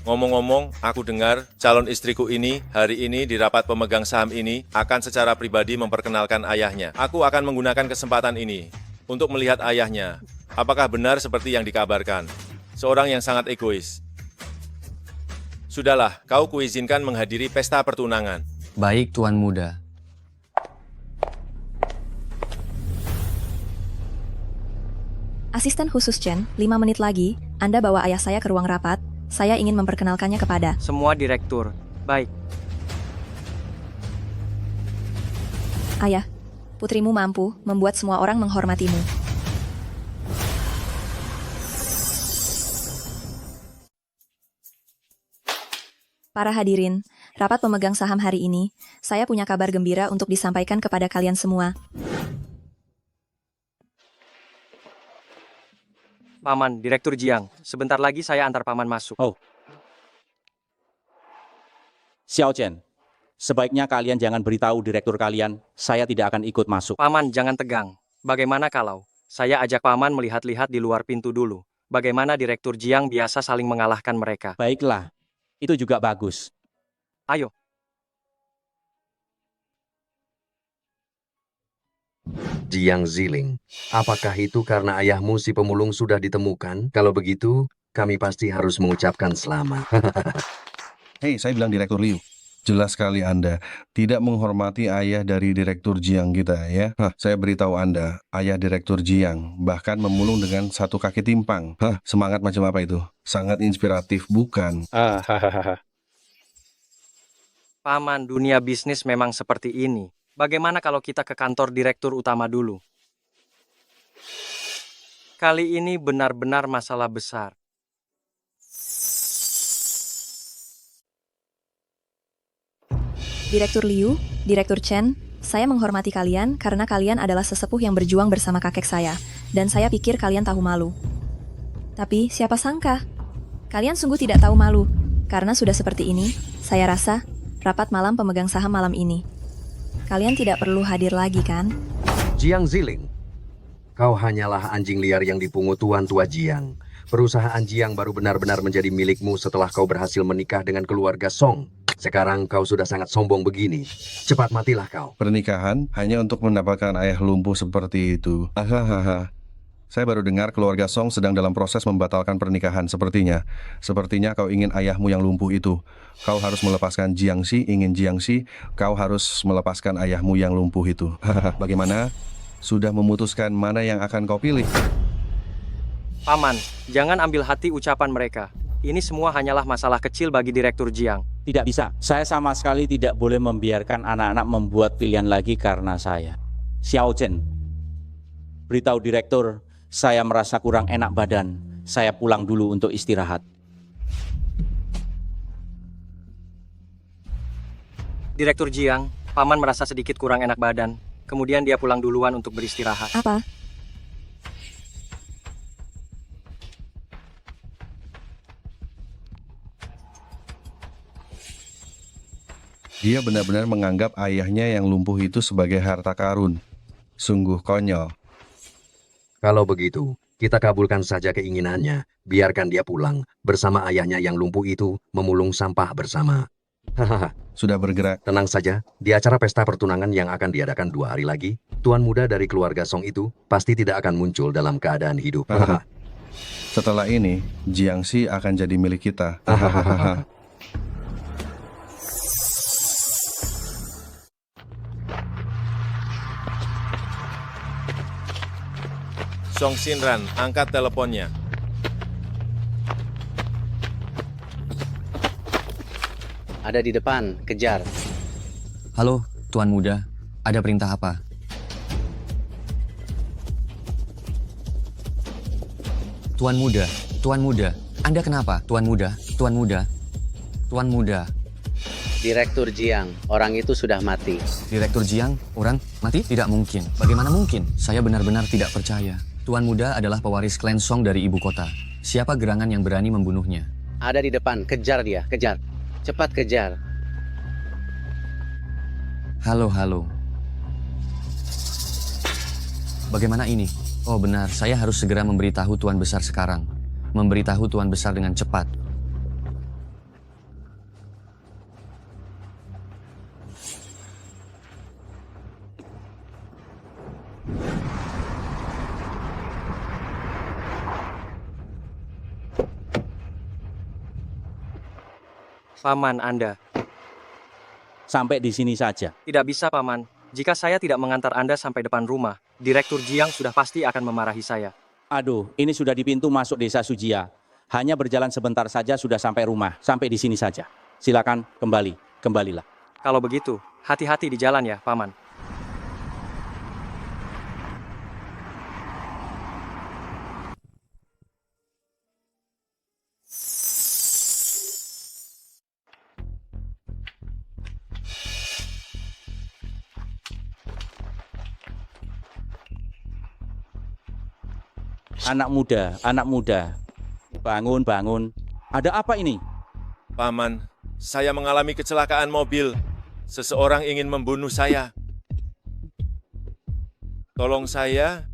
Ngomong-ngomong, aku dengar calon istriku ini hari ini di rapat pemegang saham ini akan secara pribadi memperkenalkan ayahnya. Aku akan menggunakan kesempatan ini untuk melihat ayahnya. Apakah benar seperti yang dikabarkan? Seorang yang sangat egois. Sudahlah, kau kuizinkan menghadiri pesta pertunangan. Baik, Tuan muda. Asisten khusus Chen, 5 menit lagi, Anda bawa ayah saya ke ruang rapat. Saya ingin memperkenalkannya kepada semua direktur. Baik. Ayah, putrimu mampu membuat semua orang menghormatimu. Para hadirin, rapat pemegang saham hari ini, saya punya kabar gembira untuk disampaikan kepada kalian semua. Paman, Direktur Jiang, sebentar lagi saya antar Paman masuk. Oh. Xiao Chen, sebaiknya kalian jangan beritahu direktur kalian, saya tidak akan ikut masuk. Paman, jangan tegang. Bagaimana kalau saya ajak Paman melihat-lihat di luar pintu dulu? Bagaimana Direktur Jiang biasa saling mengalahkan mereka? Baiklah, itu juga bagus. Ayo. Jiang Ziling, apakah itu karena ayahmu si pemulung sudah ditemukan? Kalau begitu, kami pasti harus mengucapkan selamat. Hei, saya bilang Direktur Liu. Jelas sekali Anda tidak menghormati ayah dari Direktur Jiang kita ya. Saya beritahu Anda, ayah Direktur Jiang bahkan memulung dengan satu kaki timpang. Semangat macam apa itu? Sangat inspiratif, bukan? Paman, dunia bisnis memang seperti ini. Bagaimana kalau kita ke kantor direktur utama dulu? Kali ini benar-benar masalah besar. Direktur Liu, Direktur Chen, saya menghormati kalian karena kalian adalah sesepuh yang berjuang bersama kakek saya, dan saya pikir kalian tahu malu. Tapi siapa sangka? Kalian sungguh tidak tahu malu. Karena sudah seperti ini, saya rasa rapat malam pemegang saham malam ini. Kalian tidak perlu hadir lagi, kan? Jiang Ziling, kau hanyalah anjing liar yang dipungut Tuan Tua Jiang. Perusahaan Jiang baru benar-benar menjadi milikmu setelah kau berhasil menikah dengan keluarga Song. Sekarang kau sudah sangat sombong begini. Cepat matilah kau. Pernikahan hanya untuk mendapatkan ayah lumpuh seperti itu. Saya baru dengar keluarga Song sedang dalam proses membatalkan pernikahan sepertinya. Sepertinya kau ingin ayahmu yang lumpuh itu. Kau harus melepaskan Jiangxi, ingin Jiangxi, kau harus melepaskan ayahmu yang lumpuh itu. Bagaimana? Sudah memutuskan mana yang akan kau pilih? Paman, jangan ambil hati ucapan mereka. Ini semua hanyalah masalah kecil bagi Direktur Jiang. Tidak bisa. Saya sama sekali tidak boleh membiarkan anak-anak membuat pilihan lagi karena saya. Xiao Chen, beritahu direktur, saya merasa kurang enak badan. Saya pulang dulu untuk istirahat. Direktur Jiang, Paman merasa sedikit kurang enak badan. Kemudian dia pulang duluan untuk beristirahat. Apa? Dia benar-benar menganggap ayahnya yang lumpuh itu sebagai harta karun. Sungguh konyol. Kalau begitu, kita kabulkan saja keinginannya. Biarkan dia pulang bersama ayahnya yang lumpuh itu memulung sampah bersama. Hahaha. Sudah bergerak. Tenang saja, di acara pesta pertunangan yang akan diadakan 2 hari lagi, tuan muda dari keluarga Song itu pasti tidak akan muncul dalam keadaan hidup. Setelah ini, Jiangxi akan jadi milik kita. Song Shinran, angkat teleponnya. Ada di depan, kejar. Halo, Tuan Muda. Ada perintah apa? Tuan Muda. Anda kenapa? Tuan Muda. Direktur Jiang, orang itu sudah mati. Direktur Jiang, orang? Mati? Tidak mungkin. Bagaimana mungkin? Saya benar-benar tidak percaya. Tuan Muda adalah pewaris klan Song dari ibu kota. Siapa gerangan yang berani membunuhnya? Ada di depan, kejar dia, kejar. Cepat kejar. Halo. Bagaimana ini? Oh benar, saya harus segera memberitahu Tuan Besar sekarang. Memberitahu Tuan Besar dengan cepat. Paman Anda. Sampai di sini saja. Tidak bisa, Paman. Jika saya tidak mengantar Anda sampai depan rumah, Direktur Jiang sudah pasti akan memarahi saya. Aduh, ini sudah di pintu masuk desa Sujia. Hanya berjalan sebentar saja sudah sampai rumah. Sampai di sini saja. Silakan kembalilah. Kalau begitu, hati-hati di jalan ya, Paman. Anak muda. Bangun. Ada apa ini? Paman, saya mengalami kecelakaan mobil. Seseorang ingin membunuh saya. Tolong saya.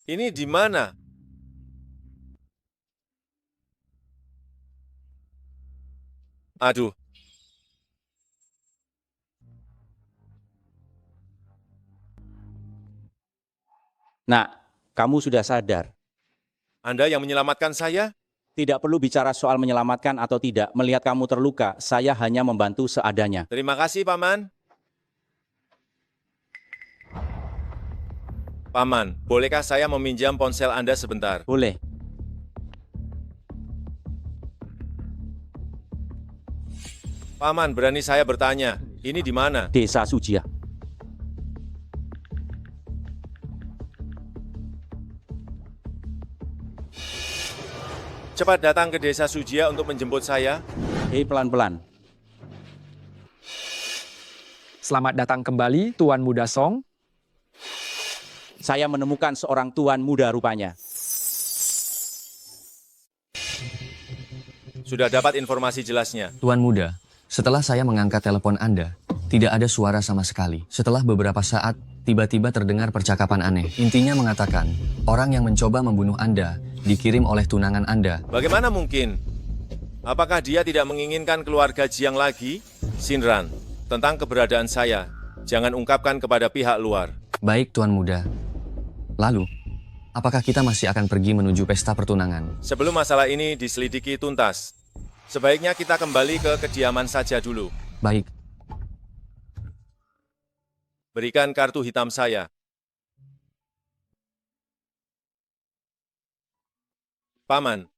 Ini di mana? Aduh. Nak, kamu sudah sadar. Anda yang menyelamatkan saya? Tidak perlu bicara soal menyelamatkan atau tidak. Melihat kamu terluka, saya hanya membantu seadanya. Terima kasih, Paman. Paman, bolehkah saya meminjam ponsel Anda sebentar? Boleh. Paman, berani saya bertanya, ini di mana? Desa Sujia. Cepat datang ke Desa Sujia untuk menjemput saya. Pelan-pelan. Selamat datang kembali, Tuan Muda Song. Saya menemukan seorang tuan muda rupanya. Sudah dapat informasi jelasnya. Tuan Muda, setelah saya mengangkat telepon Anda, tidak ada suara sama sekali. Setelah beberapa saat, tiba-tiba terdengar percakapan aneh. Intinya mengatakan, orang yang mencoba membunuh Anda dikirim oleh tunangan Anda. Bagaimana mungkin? Apakah dia tidak menginginkan keluarga Jiang lagi? Shinran, tentang keberadaan saya, jangan ungkapkan kepada pihak luar. Baik, Tuan Muda. Lalu, apakah kita masih akan pergi menuju pesta pertunangan? Sebelum masalah ini diselidiki tuntas, sebaiknya kita kembali ke kediaman saja dulu. Baik. Berikan kartu hitam saya. Paman,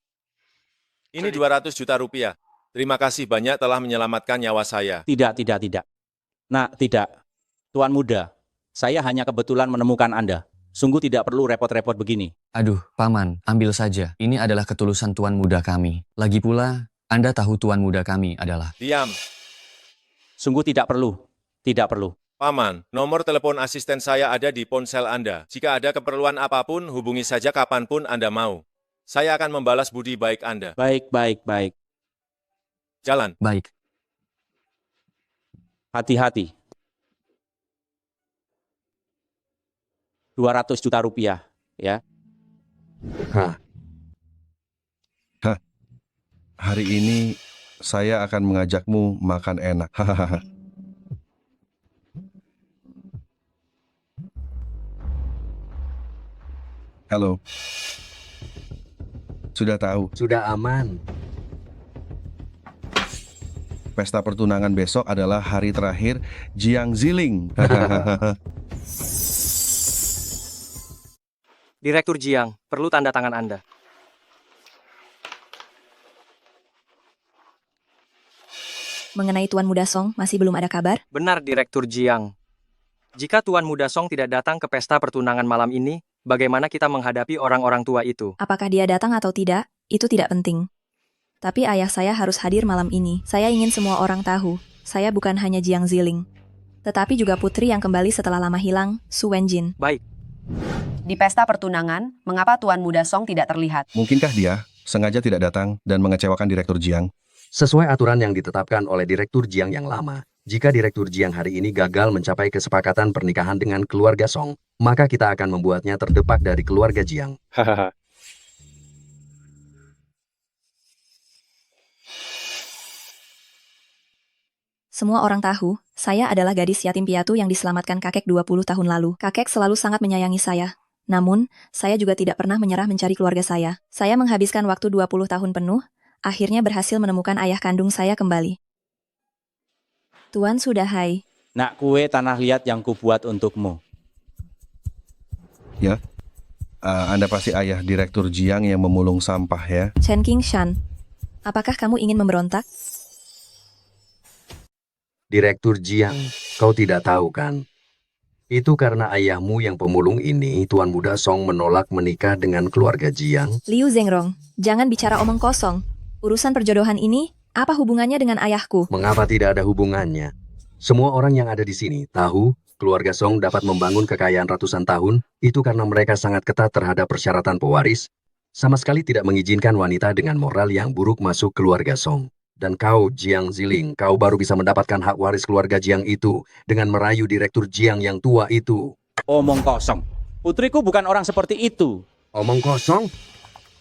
ini 200 juta rupiah. Terima kasih banyak telah menyelamatkan nyawa saya. Tidak. Nak, tidak. Tuan Muda, saya hanya kebetulan menemukan Anda. Sungguh tidak perlu repot-repot begini. Aduh, Paman, ambil saja. Ini adalah ketulusan Tuan Muda kami. Lagi pula, Anda tahu Tuan Muda kami adalah... Diam. Sungguh tidak perlu. Paman, nomor telepon asisten saya ada di ponsel Anda. Jika ada keperluan apapun, hubungi saja kapanpun Anda mau. Saya akan membalas budi baik Anda. Baik. Jalan. Baik. Hati-hati. 200 juta rupiah, ya. Hari ini saya akan mengajakmu makan enak. Hahaha. Halo. Sudah tahu? Sudah aman. Pesta pertunangan besok adalah hari terakhir Jiang Ziling. Direktur Jiang, perlu tanda tangan Anda. Mengenai Tuan Muda Song, masih belum ada kabar? Benar, Direktur Jiang. Jika Tuan Muda Song tidak datang ke pesta pertunangan malam ini, bagaimana kita menghadapi orang-orang tua itu? Apakah dia datang atau tidak, itu tidak penting. Tapi ayah saya harus hadir malam ini. Saya ingin semua orang tahu, saya bukan hanya Jiang Ziling, tetapi juga putri yang kembali setelah lama hilang, Su Wenjin. Baik. Di pesta pertunangan, mengapa Tuan Muda Song tidak terlihat? Mungkinkah dia sengaja tidak datang dan mengecewakan Direktur Jiang? Sesuai aturan yang ditetapkan oleh Direktur Jiang yang lama, jika Direktur Jiang hari ini gagal mencapai kesepakatan pernikahan dengan keluarga Song, maka kita akan membuatnya terdepak dari keluarga Jiang. Hahaha. Semua orang tahu, saya adalah gadis yatim piatu yang diselamatkan kakek 20 tahun lalu. Kakek selalu sangat menyayangi saya. Namun, saya juga tidak pernah menyerah mencari keluarga saya. Saya menghabiskan waktu 20 tahun penuh, akhirnya berhasil menemukan ayah kandung saya kembali. Tuan sudah hai. Nak, kue tanah liat yang kubuat untukmu. Ya, Anda pasti ayah Direktur Jiang yang memulung sampah ya? Chen Qingshan, apakah kamu ingin memberontak? Direktur Jiang, kau tidak tahu kan? Itu karena ayahmu yang pemulung ini, Tuan Muda Song menolak menikah dengan keluarga Jiang. Liu Zhengrong, jangan bicara omong kosong. Urusan perjodohan ini, apa hubungannya dengan ayahku? Mengapa tidak ada hubungannya? Semua orang yang ada di sini tahu keluarga Song dapat membangun kekayaan ratusan tahun, itu karena mereka sangat ketat terhadap persyaratan pewaris, sama sekali tidak mengizinkan wanita dengan moral yang buruk masuk keluarga Song. Dan kau, Jiang Ziling, kau baru bisa mendapatkan hak waris keluarga Jiang itu dengan merayu Direktur Jiang yang tua itu. Omong kosong. Putriku bukan orang seperti itu. Omong kosong?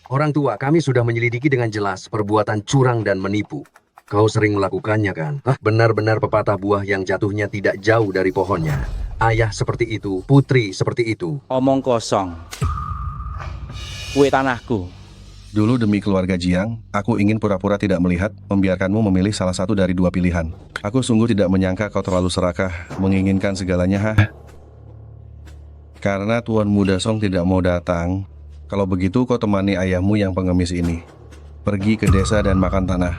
Orang tua, kami sudah menyelidiki dengan jelas perbuatan curang dan menipu. Kau sering melakukannya kan? Benar-benar pepatah buah yang jatuhnya tidak jauh dari pohonnya. Ayah seperti itu, putri seperti itu. Omong kosong. Kue tanahku. Dulu demi keluarga Jiang, aku ingin pura-pura tidak melihat, membiarkanmu memilih salah satu dari dua pilihan. Aku sungguh tidak menyangka kau terlalu serakah, menginginkan segalanya, Karena Tuan Muda Song tidak mau datang, kalau begitu kau temani ayahmu yang pengemis ini. Pergi ke desa dan makan tanah.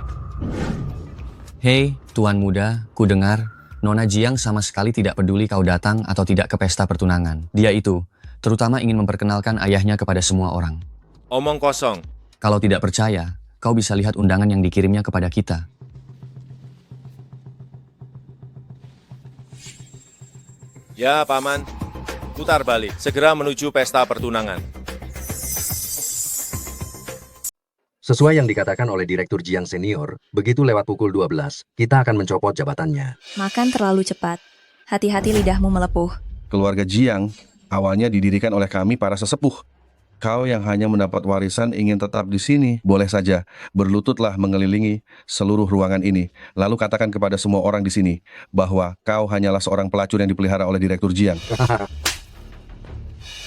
Hei, Tuan Muda, ku dengar, Nona Jiang sama sekali tidak peduli kau datang atau tidak ke pesta pertunangan. Dia itu, terutama ingin memperkenalkan ayahnya kepada semua orang. Omong kosong. Kalau tidak percaya, kau bisa lihat undangan yang dikirimnya kepada kita. Ya, Paman. Putar balik. Segera menuju pesta pertunangan. Sesuai yang dikatakan oleh Direktur Jiang Senior, begitu lewat pukul 12, kita akan mencopot jabatannya. Makan terlalu cepat. Hati-hati lidahmu melepuh. Keluarga Jiang awalnya didirikan oleh kami para sesepuh. Kau yang hanya mendapat warisan ingin tetap di sini, boleh saja. Berlututlah mengelilingi seluruh ruangan ini. Lalu katakan kepada semua orang di sini bahwa kau hanyalah seorang pelacur yang dipelihara oleh Direktur Jiang.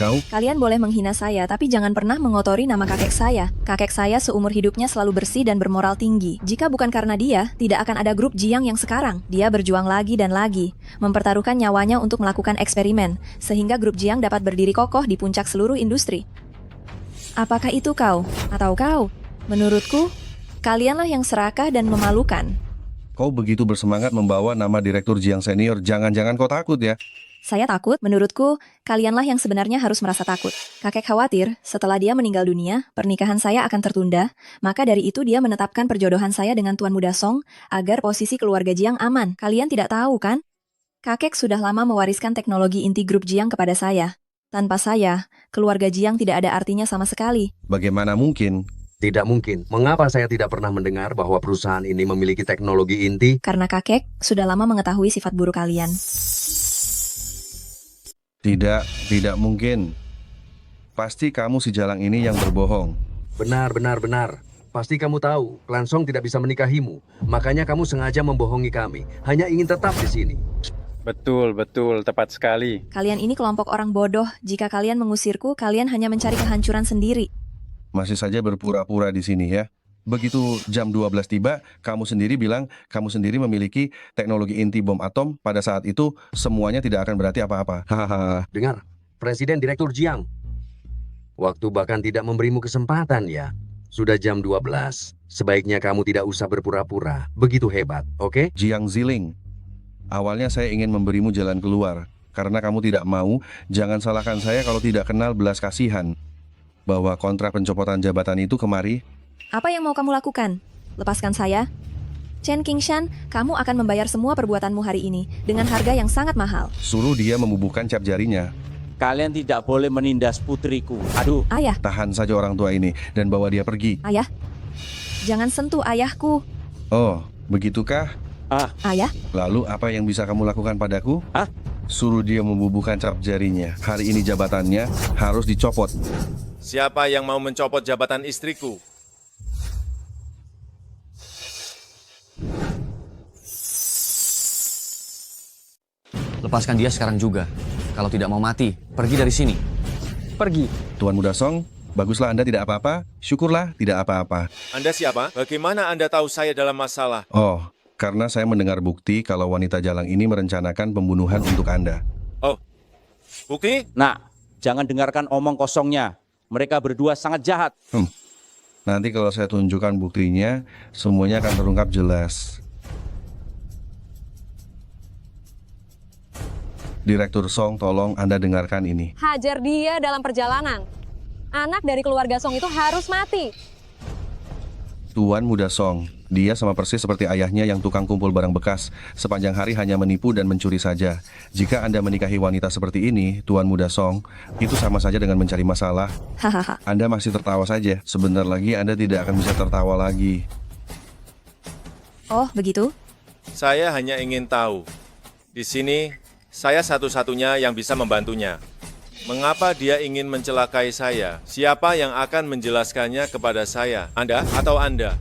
Kau? Kalian boleh menghina saya, tapi jangan pernah mengotori nama kakek saya. Kakek saya seumur hidupnya selalu bersih dan bermoral tinggi. Jika bukan karena dia, tidak akan ada grup Jiang yang sekarang. Dia berjuang lagi dan lagi, mempertaruhkan nyawanya untuk melakukan eksperimen, sehingga grup Jiang dapat berdiri kokoh di puncak seluruh industri. Apakah itu kau? Atau kau? Menurutku, kalianlah yang serakah dan memalukan. Kau begitu bersemangat membawa nama Direktur Jiang Senior, jangan-jangan kau takut ya? Saya takut, menurutku, kalianlah yang sebenarnya harus merasa takut. Kakek khawatir, setelah dia meninggal dunia, pernikahan saya akan tertunda, maka dari itu dia menetapkan perjodohan saya dengan Tuan Muda Song, agar posisi keluarga Jiang aman. Kalian tidak tahu kan? Kakek sudah lama mewariskan teknologi inti grup Jiang kepada saya. Tanpa saya, keluarga Jiang tidak ada artinya sama sekali. Bagaimana mungkin? Tidak mungkin. Mengapa saya tidak pernah mendengar bahwa perusahaan ini memiliki teknologi inti? Karena kakek sudah lama mengetahui sifat buruk kalian. Tidak mungkin. Pasti kamu si jalang ini yang berbohong. Benar. Pasti kamu tahu, Klan Song tidak bisa menikahimu. Makanya kamu sengaja membohongi kami. Hanya ingin tetap di sini. Betul, tepat sekali. Kalian ini kelompok orang bodoh. Jika kalian mengusirku, kalian hanya mencari kehancuran sendiri. Masih saja berpura-pura di sini ya. Begitu jam 12 tiba, kamu sendiri bilang kamu sendiri memiliki teknologi inti bom atom. Pada saat itu, semuanya tidak akan berarti apa-apa. Hahaha. Dengar, Presiden Direktur Jiang. Waktu bahkan tidak memberimu kesempatan ya. Sudah jam 12. Sebaiknya kamu tidak usah berpura-pura. Begitu hebat, oke? Jiang Ziling, awalnya saya ingin memberimu jalan keluar. Karena kamu tidak mau, jangan salahkan saya kalau tidak kenal belas kasihan. Bahwa kontrak pencopotan jabatan itu kemari. Apa yang mau kamu lakukan? Lepaskan saya. Chen Qingshan, kamu akan membayar semua perbuatanmu hari ini dengan harga yang sangat mahal. Suruh dia membubuhkan cap jarinya. Kalian tidak boleh menindas putriku. Aduh. Ayah. Tahan saja orang tua ini dan bawa dia pergi. Ayah. Jangan sentuh ayahku. Oh, begitukah? Ayah. Lalu apa yang bisa kamu lakukan padaku? Suruh dia membubuhkan cap jarinya. Hari ini jabatannya harus dicopot. Siapa yang mau mencopot jabatan istriku? Lepaskan dia sekarang juga. Kalau tidak mau mati, pergi dari sini. Pergi. Tuan Muda Song, baguslah Anda tidak apa-apa. Syukurlah tidak apa-apa. Anda siapa? Bagaimana Anda tahu saya dalam masalah? Oh, karena saya mendengar bukti kalau wanita jalang ini merencanakan pembunuhan untuk Anda. Oh, bukti? Nah, jangan dengarkan omong kosongnya. Mereka berdua sangat jahat. Nanti kalau saya tunjukkan buktinya, semuanya akan terungkap jelas. Direktur Song, tolong Anda dengarkan ini. Hajar dia dalam perjalanan. Anak dari keluarga Song itu harus mati. Tuan Muda Song, dia sama persis seperti ayahnya yang tukang kumpul barang bekas. Sepanjang hari hanya menipu dan mencuri saja. Jika Anda menikahi wanita seperti ini, Tuan Muda Song, itu sama saja dengan mencari masalah. Hahaha. Anda masih tertawa saja. Sebentar lagi Anda tidak akan bisa tertawa lagi. Oh, begitu? Saya hanya ingin tahu. Di sini, saya satu-satunya yang bisa membantunya. Mengapa dia ingin mencelakai saya? Siapa yang akan menjelaskannya kepada saya? Anda atau Anda?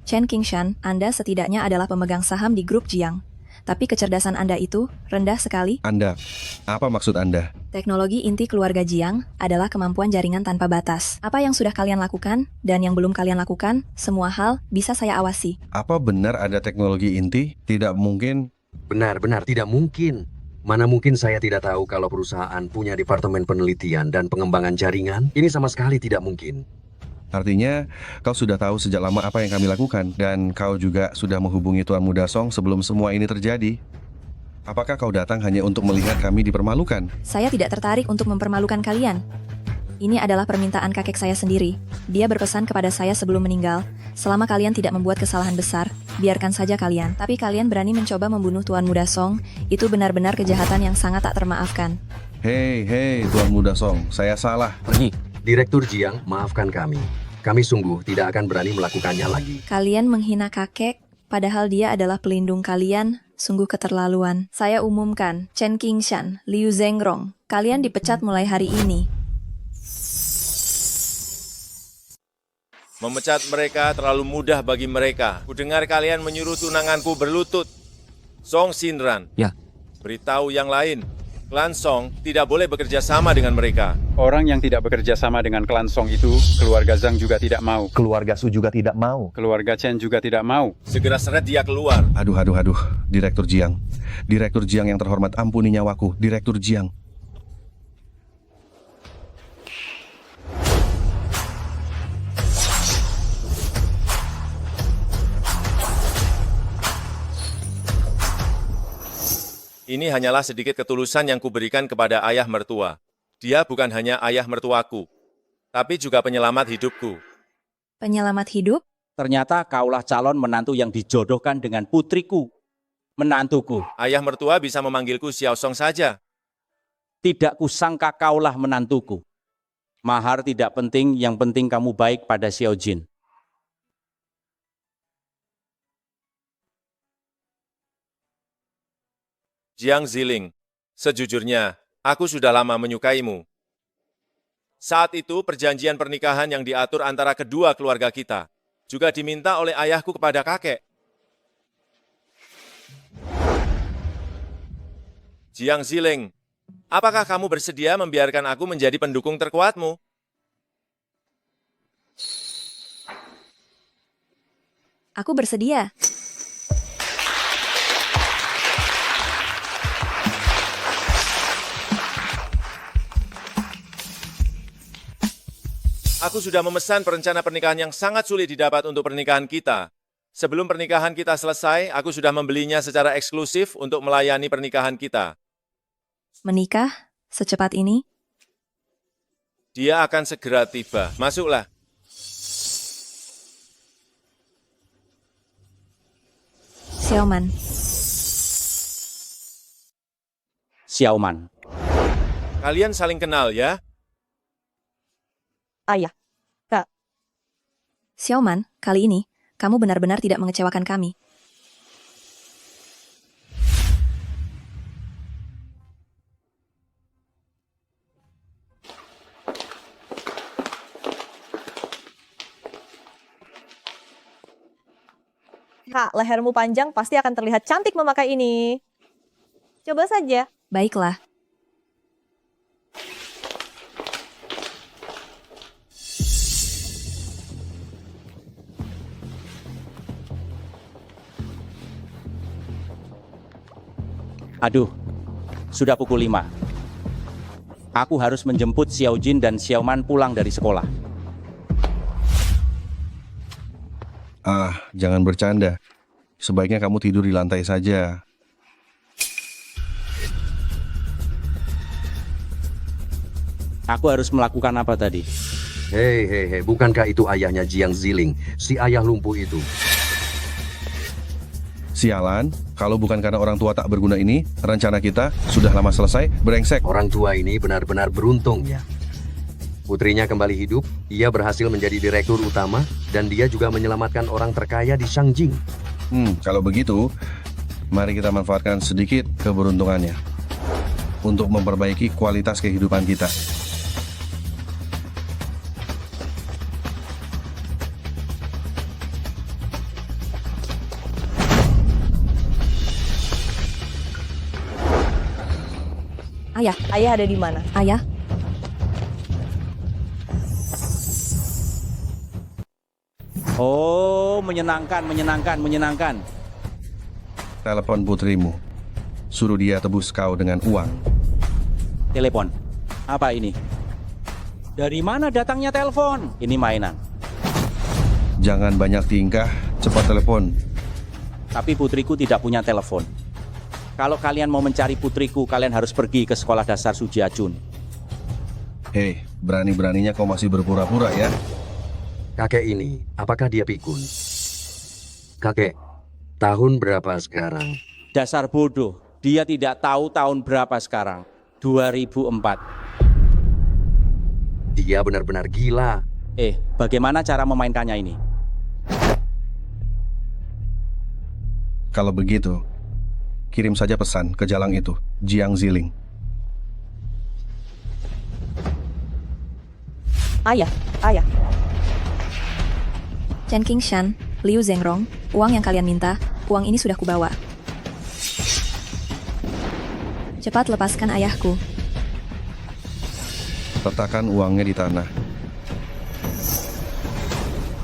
Chen Qingshan, Anda setidaknya adalah pemegang saham di grup Jiang. Tapi kecerdasan Anda itu rendah sekali. Anda, apa maksud Anda? Teknologi inti keluarga Jiang adalah kemampuan jaringan tanpa batas. Apa yang sudah kalian lakukan dan yang belum kalian lakukan, semua hal bisa saya awasi. Apa benar ada teknologi inti? Tidak mungkin. Benar-benar tidak mungkin. Mana mungkin saya tidak tahu kalau perusahaan punya departemen penelitian dan pengembangan jaringan? Ini sama sekali tidak mungkin. Artinya, kau sudah tahu sejak lama apa yang kami lakukan, dan kau juga sudah menghubungi Tuan Muda Song sebelum semua ini terjadi. Apakah kau datang hanya untuk melihat kami dipermalukan? Saya tidak tertarik untuk mempermalukan kalian. Ini adalah permintaan kakek saya sendiri. Dia berpesan kepada saya sebelum meninggal, selama kalian tidak membuat kesalahan besar, biarkan saja kalian. Tapi kalian berani mencoba membunuh Tuan Muda Song, itu benar-benar kejahatan yang sangat tak termaafkan. Hei, Tuan Muda Song, saya salah. Pergi. Direktur Jiang, maafkan kami. Kami sungguh tidak akan berani melakukannya lagi. Kalian menghina kakek, padahal dia adalah pelindung kalian, sungguh keterlaluan. Saya umumkan, Chen Qingshan, Liu Zhengrong, kalian dipecat mulai hari ini. Memecat mereka terlalu mudah bagi mereka. Kudengar kalian menyuruh tunanganku berlutut. Song Xinran. Ya. Beritahu yang lain. Klan Song tidak boleh bekerja sama dengan mereka. Orang yang tidak bekerja sama dengan klan Song itu, keluarga Zhang juga tidak mau. Keluarga Su juga tidak mau. Keluarga Chen juga tidak mau. Segera seret dia keluar. Aduh. Direktur Jiang. Direktur Jiang yang terhormat, ampuni nyawaku. Direktur Jiang. Ini hanyalah sedikit ketulusan yang kuberikan kepada ayah mertua. Dia bukan hanya ayah mertuaku, tapi juga penyelamat hidupku. Penyelamat hidup? Ternyata kaulah calon menantu yang dijodohkan dengan putriku, menantuku. Ayah mertua bisa memanggilku Xiao Song saja. Tidak kusangka kaulah menantuku. Mahar tidak penting, yang penting kamu baik pada Xiao Jin. Jiang Ziling, sejujurnya, aku sudah lama menyukaimu. Saat itu, perjanjian pernikahan yang diatur antara kedua keluarga kita juga diminta oleh ayahku kepada kakek. Jiang Ziling, apakah kamu bersedia membiarkan aku menjadi pendukung terkuatmu? Aku bersedia. Aku sudah memesan perencana pernikahan yang sangat sulit didapat untuk pernikahan kita. Sebelum pernikahan kita selesai, aku sudah membelinya secara eksklusif untuk melayani pernikahan kita. Menikah? Secepat ini? Dia akan segera tiba. Masuklah. Xiaoman. Xiaoman. Kalian saling kenal ya? Ayah. Kak. Xiaoman, kali ini, kamu benar-benar tidak mengecewakan kami. Kak, lehermu panjang pasti akan terlihat cantik memakai ini. Coba saja. Baiklah. Aduh, sudah pukul 5. Aku harus menjemput Xiaojin dan Xiaoman pulang dari sekolah. Jangan bercanda. Sebaiknya kamu tidur di lantai saja. Aku harus melakukan apa tadi? Hei, bukankah itu ayahnya Jiang Ziling, si ayah lumpuh itu? Sialan, kalau bukan karena orang tua tak berguna ini, rencana kita sudah lama selesai, brengsek. Orang tua ini benar-benar beruntung ya. Putrinya kembali hidup, ia berhasil menjadi direktur utama, dan dia juga menyelamatkan orang terkaya di Shangjing. Kalau begitu, mari kita manfaatkan sedikit keberuntungannya untuk memperbaiki kualitas kehidupan kita. Ayah ada di mana? Ayah? Oh, menyenangkan. Telepon putrimu. Suruh dia tebus kau dengan uang. Telepon. Apa ini? Dari mana datangnya telepon? Ini mainan. Jangan banyak tingkah, cepat telepon. Tapi putriku tidak punya telepon. Kalau kalian mau mencari putriku, kalian harus pergi ke sekolah dasar Sujiajun. Hei, berani-beraninya kau masih berpura-pura ya? Kakek ini, apakah dia pikun? Kakek, tahun berapa sekarang? Dasar bodoh, dia tidak tahu tahun berapa sekarang. 2004. Dia benar-benar gila. Bagaimana cara memainkannya ini? Kalau begitu, kirim saja pesan ke jalang itu, Jiang Ziling. Ayah. Chen Qingshan, Liu Zhengrong, uang yang kalian minta, uang ini sudah kubawa. Cepat lepaskan ayahku. Letakkan uangnya di tanah.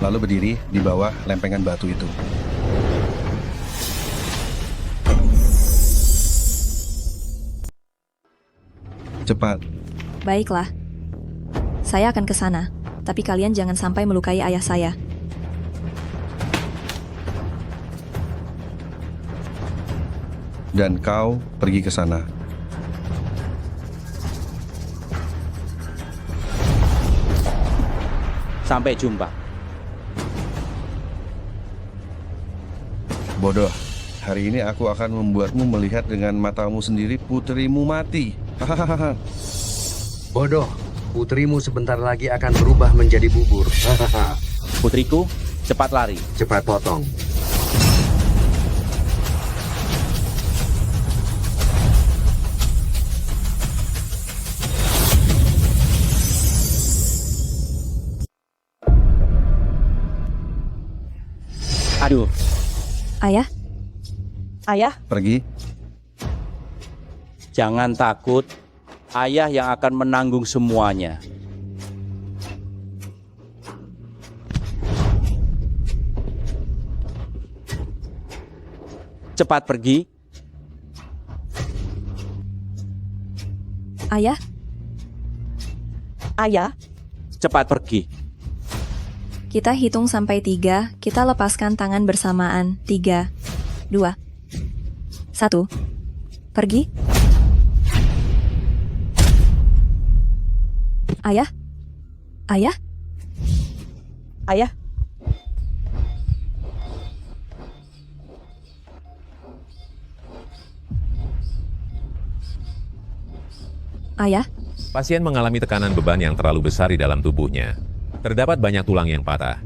Lalu berdiri di bawah lempengan batu itu. Cepat. Baiklah. Saya akan ke sana, tapi kalian jangan sampai melukai ayah saya. Dan kau pergi ke sana. Sampai jumpa. Bodoh, hari ini aku akan membuatmu melihat dengan matamu sendiri putrimu mati. Hahaha. Bodoh, putrimu sebentar lagi akan berubah menjadi bubur. Hahaha. Putriku, cepat lari. Cepat potong. Aduh. Ayah? Pergi. Jangan takut. Ayah yang akan menanggung semuanya. Cepat pergi. Ayah? Ayah? Cepat pergi. Kita hitung sampai 3, kita lepaskan tangan bersamaan. 3, 2, 1. Pergi. Ayah? Ayah? Ayah? Ayah? Pasien mengalami tekanan beban yang terlalu besar di dalam tubuhnya. Terdapat banyak tulang yang patah.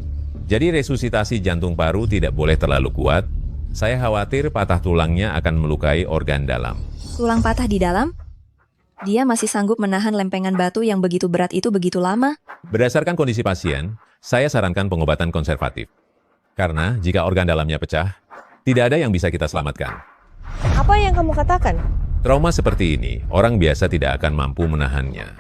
Jadi resusitasi jantung paru tidak boleh terlalu kuat. Saya khawatir patah tulangnya akan melukai organ dalam. Tulang patah di dalam? Dia masih sanggup menahan lempengan batu yang begitu berat itu begitu lama? Berdasarkan kondisi pasien, saya sarankan pengobatan konservatif. Karena jika organ dalamnya pecah, tidak ada yang bisa kita selamatkan. Apa yang kamu katakan? Trauma seperti ini, orang biasa tidak akan mampu menahannya.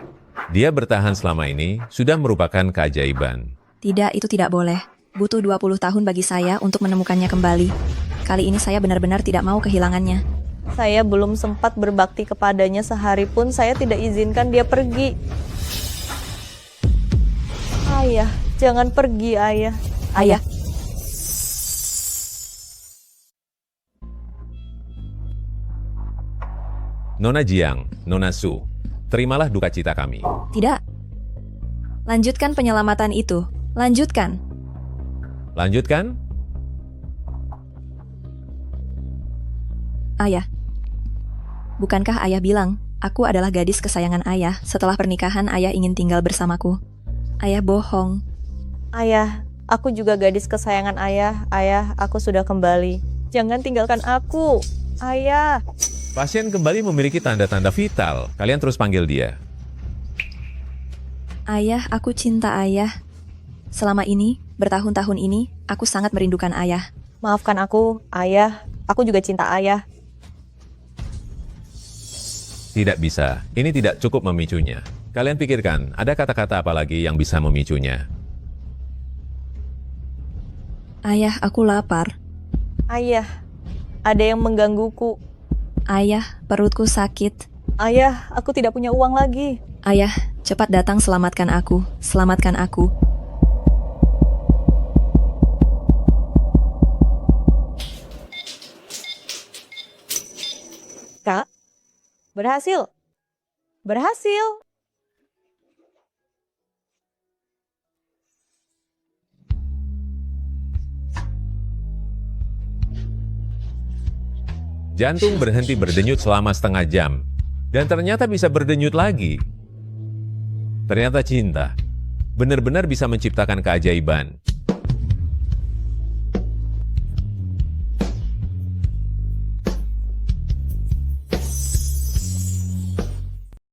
Dia bertahan selama ini sudah merupakan keajaiban. Tidak, itu tidak boleh. Butuh 20 tahun bagi saya untuk menemukannya kembali. Kali ini saya benar-benar tidak mau kehilangannya. Saya belum sempat berbakti kepadanya sehari pun, saya tidak izinkan dia pergi. Ayah, jangan pergi, Ayah. Ayah. Nona Jiang, Nona Su, terimalah duka cita kami. Tidak. Lanjutkan penyelamatan itu. Lanjutkan. Lanjutkan? Ayah. Bukankah ayah bilang, aku adalah gadis kesayangan ayah. Setelah pernikahan, ayah ingin tinggal bersamaku. Ayah bohong. Ayah, aku juga gadis kesayangan ayah. Ayah, aku sudah kembali. Jangan tinggalkan aku. Ayah. Pasien kembali memiliki tanda-tanda vital. Kalian terus panggil dia. Ayah, aku cinta ayah. Selama ini, bertahun-tahun ini, aku sangat merindukan ayah. Maafkan aku, Ayah. Aku juga cinta ayah. Tidak bisa. Ini tidak cukup memicunya. Kalian pikirkan, ada kata-kata apa lagi yang bisa memicunya? Ayah, aku lapar. Ayah, ada yang menggangguku. Ayah, perutku sakit. Ayah, aku tidak punya uang lagi. Ayah, cepat datang selamatkan aku. Selamatkan aku. Kak, berhasil. Berhasil. Jantung berhenti berdenyut selama setengah jam. Dan ternyata bisa berdenyut lagi. Ternyata cinta benar-benar bisa menciptakan keajaiban.